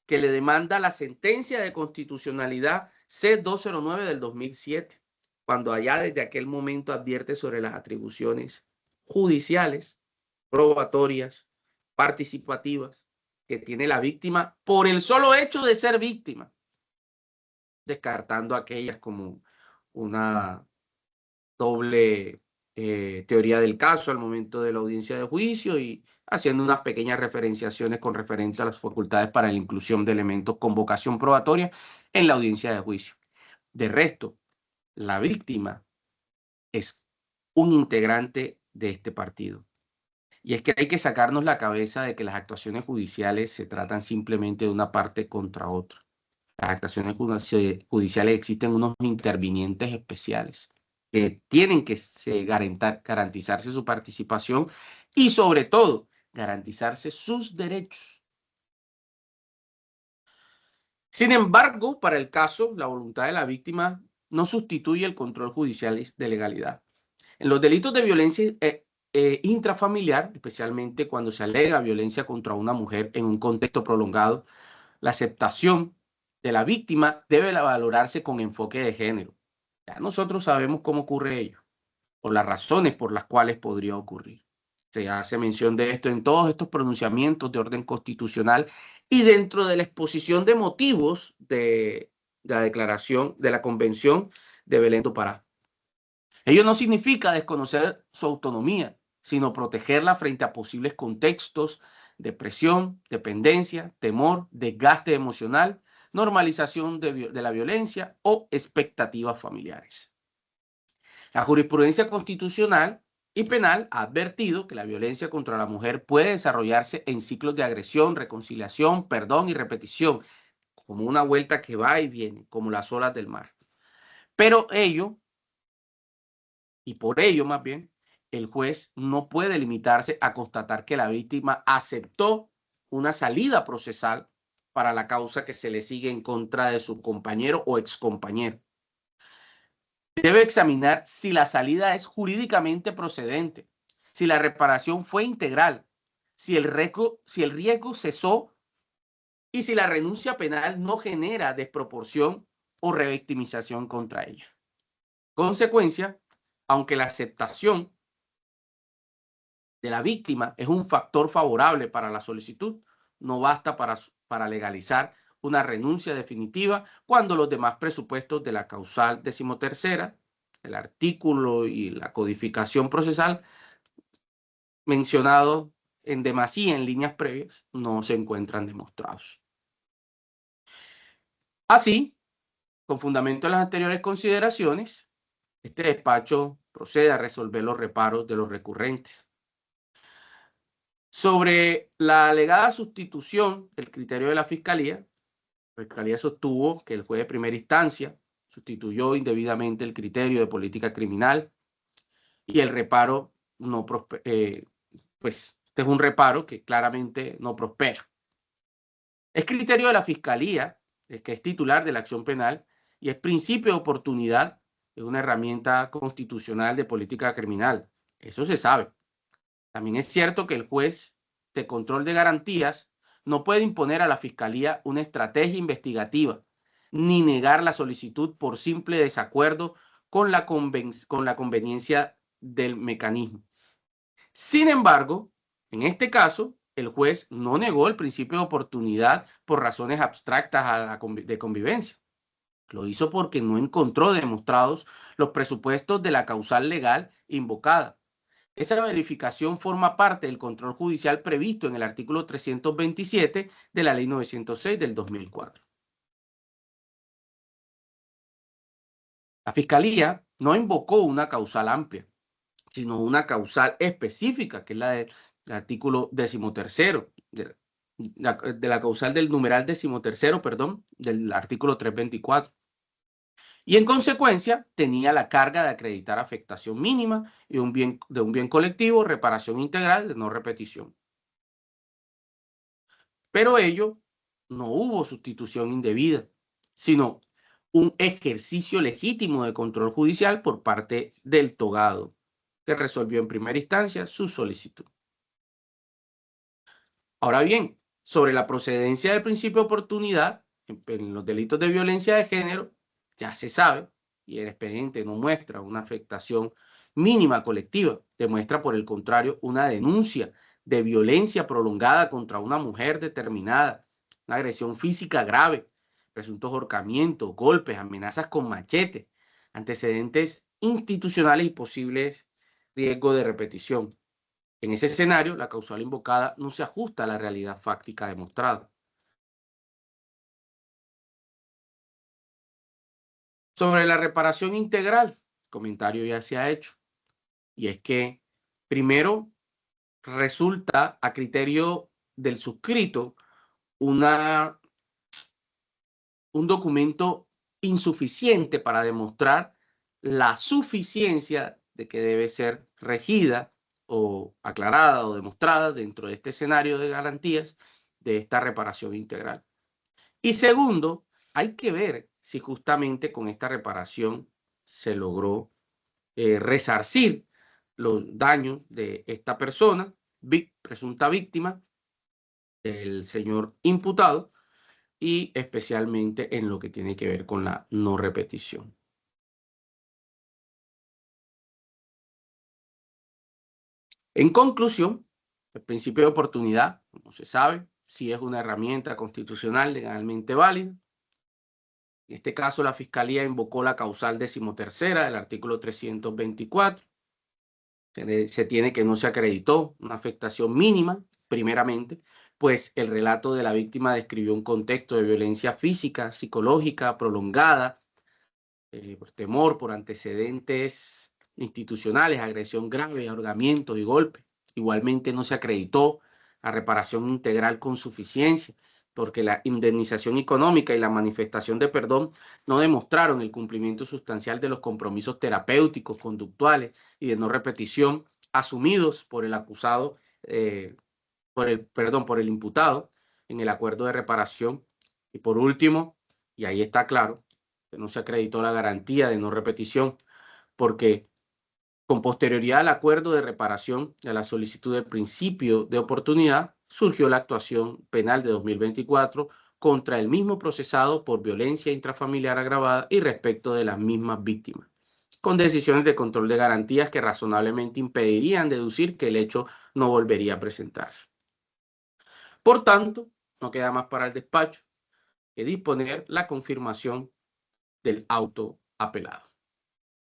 B: que le demanda la sentencia de constitucionalidad C-209 del 2007, cuando allá desde aquel momento advierte sobre las atribuciones judiciales, probatorias, participativas, que tiene la víctima por el solo hecho de ser víctima, descartando aquellas como una doble teoría del caso al momento de la audiencia de juicio y haciendo unas pequeñas referenciaciones con referente a las facultades para la inclusión de elementos con vocación probatoria en la audiencia de juicio. De resto, la víctima es un integrante de este partido. Y es que hay que sacarnos la cabeza de que las actuaciones judiciales se tratan simplemente de una parte contra otra. Las actuaciones judiciales existen unos intervinientes especiales que tienen que garantizarse su participación y sobre todo garantizarse sus derechos. Sin embargo, para el caso, la voluntad de la víctima no sustituye el control judicial de legalidad. En los delitos de violencia intrafamiliar, especialmente cuando se alega violencia contra una mujer en un contexto prolongado, la aceptación de la víctima debe valorarse con enfoque de género. Ya nosotros sabemos cómo ocurre ello, o las razones por las cuales podría ocurrir. Se hace mención de esto en todos estos pronunciamientos de orden constitucional y dentro de la exposición de motivos de la declaración de la Convención de Belén do Pará. Ello no significa desconocer su autonomía, sino protegerla frente a posibles contextos de presión, dependencia, temor, desgaste emocional, normalización de la violencia o expectativas familiares. La jurisprudencia constitucional y penal ha advertido que la violencia contra la mujer puede desarrollarse en ciclos de agresión, reconciliación, perdón y repetición, como una vuelta que va y viene, como las olas del mar. Pero por ello más bien, el juez no puede limitarse a constatar que la víctima aceptó una salida procesal para la causa que se le sigue en contra de su compañero o excompañero. Debe examinar si la salida es jurídicamente procedente, si la reparación fue integral, si el riesgo cesó y si la renuncia penal no genera desproporción o revictimización contra ella. Consecuencia, aunque la aceptación de la víctima es un factor favorable para la solicitud, no basta para legalizar una renuncia definitiva cuando los demás presupuestos de la causal 13ª, el artículo y la codificación procesal mencionado en demasía en líneas previas no se encuentran demostrados. Así, con fundamento en las anteriores consideraciones, este despacho procede a resolver los reparos de los recurrentes. Sobre la alegada sustitución del criterio de la Fiscalía sostuvo que el juez de primera instancia sustituyó indebidamente el criterio de política criminal y el reparo no pues este es un reparo que claramente no prospera. Es criterio de la Fiscalía, que es titular de la acción penal, y es principio de oportunidad, es una herramienta constitucional de política criminal. Eso se sabe. También es cierto que el juez de control de garantías no puede imponer a la Fiscalía una estrategia investigativa ni negar la solicitud por simple desacuerdo con la conveniencia del mecanismo. Sin embargo, en este caso, el juez no negó el principio de oportunidad por razones abstractas de convivencia. Lo hizo porque no encontró demostrados los presupuestos de la causal legal invocada. Esa verificación forma parte del control judicial previsto en el artículo 327 de la Ley 906 del 2004. La Fiscalía no invocó una causal amplia, sino una causal específica, que es la del artículo 13º, de la causal del numeral 13º, perdón, del artículo 324. Y en consecuencia tenía la carga de acreditar afectación mínima y de un bien colectivo, reparación integral de no repetición. Pero ello no hubo sustitución indebida, sino un ejercicio legítimo de control judicial por parte del togado, que resolvió en primera instancia su solicitud. Ahora bien, sobre la procedencia del principio de oportunidad en los delitos de violencia de género, ya se sabe, y el expediente no muestra una afectación mínima colectiva, demuestra por el contrario una denuncia de violencia prolongada contra una mujer determinada, una agresión física grave, presuntos ahorcamientos, golpes, amenazas con machete, antecedentes institucionales y posibles riesgos de repetición. En ese escenario, la causal invocada no se ajusta a la realidad fáctica demostrada. Sobre la reparación integral, el comentario ya se ha hecho. Y es que, primero, resulta a criterio del suscrito un documento insuficiente para demostrar la suficiencia de que debe ser regida o aclarada o demostrada dentro de este escenario de garantías de esta reparación integral. Y segundo, hay que ver si justamente con esta reparación se logró resarcir los daños de esta persona, presunta víctima, el señor imputado, y especialmente en lo que tiene que ver con la no repetición. En conclusión, el principio de oportunidad, como se sabe, sí es una herramienta constitucional legalmente válida. En este caso, la Fiscalía invocó la causal 13ª del artículo 324. Se tiene que no se acreditó una afectación mínima, primeramente, pues el relato de la víctima describió un contexto de violencia física, psicológica, prolongada, por temor, por antecedentes institucionales, agresión grave, ahorcamiento y golpe. Igualmente no se acreditó a reparación integral con suficiencia, porque la indemnización económica y la manifestación de perdón no demostraron el cumplimiento sustancial de los compromisos terapéuticos, conductuales y de no repetición asumidos por el acusado, por el imputado en el acuerdo de reparación. Y por último, y ahí está claro, que no se acreditó la garantía de no repetición, porque con posterioridad al acuerdo de reparación de la solicitud del principio de oportunidad, surgió la actuación penal de 2024 contra el mismo procesado por violencia intrafamiliar agravada y respecto de las mismas víctimas, con decisiones de control de garantías que razonablemente impedirían deducir que el hecho no volvería a presentarse. Por tanto, no queda más para el despacho que disponer la confirmación del auto apelado.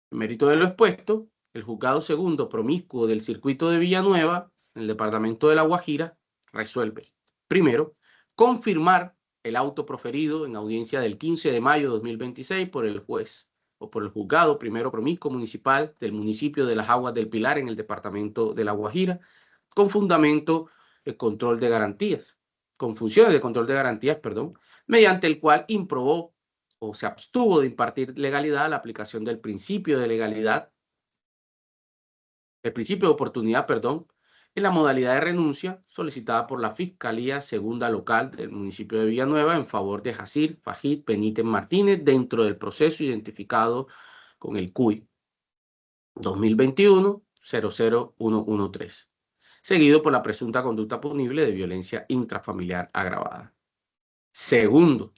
B: En mérito de lo expuesto, el juzgado segundo promiscuo del circuito de Villanueva, en el departamento de La Guajira, resuelve, primero, confirmar el auto proferido en audiencia del 15 de mayo de 2026 por el juez o por el juzgado primero promiscuo municipal del municipio de Las Aguas del Pilar en el departamento de La Guajira, con fundamento de control de garantías, con funciones de control de garantías, perdón, mediante el cual improbó o se abstuvo de impartir legalidad a la aplicación del principio de legalidad, el principio de oportunidad, perdón, en la modalidad de renuncia solicitada por la Fiscalía Segunda Local del municipio de Villanueva en favor de Jacir Fajid Benítez Martínez dentro del proceso identificado con el CUI 2021-00113, seguido por la presunta conducta punible de violencia intrafamiliar agravada. Segundo,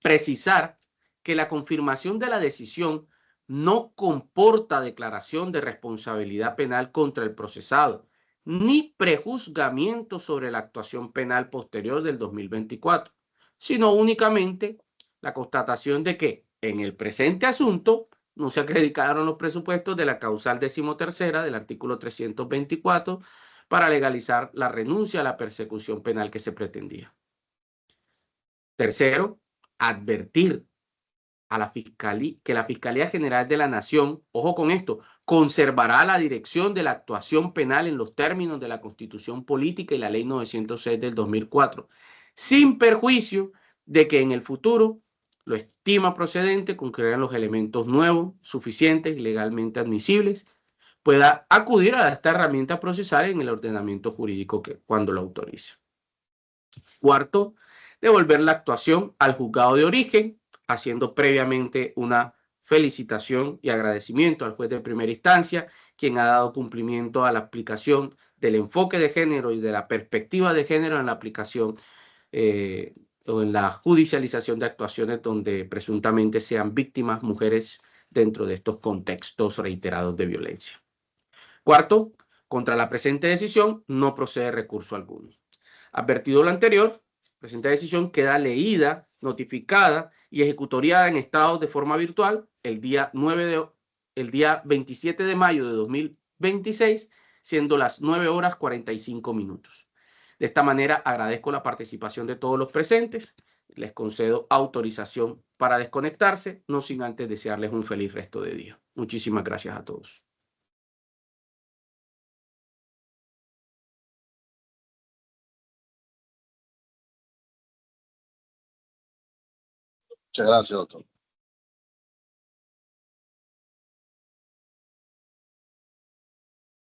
B: precisar que la confirmación de la decisión no comporta declaración de responsabilidad penal contra el procesado, ni prejuzgamiento sobre la actuación penal posterior del 2024, sino únicamente la constatación de que en el presente asunto no se acreditaron los presupuestos de la causal 13ª del artículo 324 para legalizar la renuncia a la persecución penal que se pretendía. Tercero, advertir a la Fiscalía que la Fiscalía General de la Nación, ojo con esto, conservará la dirección de la actuación penal en los términos de la Constitución Política y la Ley 906 del 2004, sin perjuicio de que en el futuro lo estima procedente, concurrirán los elementos nuevos, suficientes y legalmente admisibles, pueda acudir a esta herramienta procesal en el ordenamiento jurídico que cuando lo autorice. Cuarto, devolver la actuación al juzgado de origen, haciendo previamente una felicitación y agradecimiento al juez de primera instancia, quien ha dado cumplimiento a la aplicación del enfoque de género y de la perspectiva de género en la aplicación o en la judicialización de actuaciones donde presuntamente sean víctimas mujeres dentro de estos contextos reiterados de violencia. Cuarto, contra la presente decisión no procede recurso alguno. Advertido lo anterior, presente decisión queda leída, notificada y ejecutoriada en estados de forma virtual el día 27 de mayo de 2026, siendo las 9:45. De esta manera agradezco la participación de todos los presentes. Les concedo autorización para desconectarse, no sin antes desearles un feliz resto de día. Muchísimas gracias a todos.
D: Muchas gracias, doctor.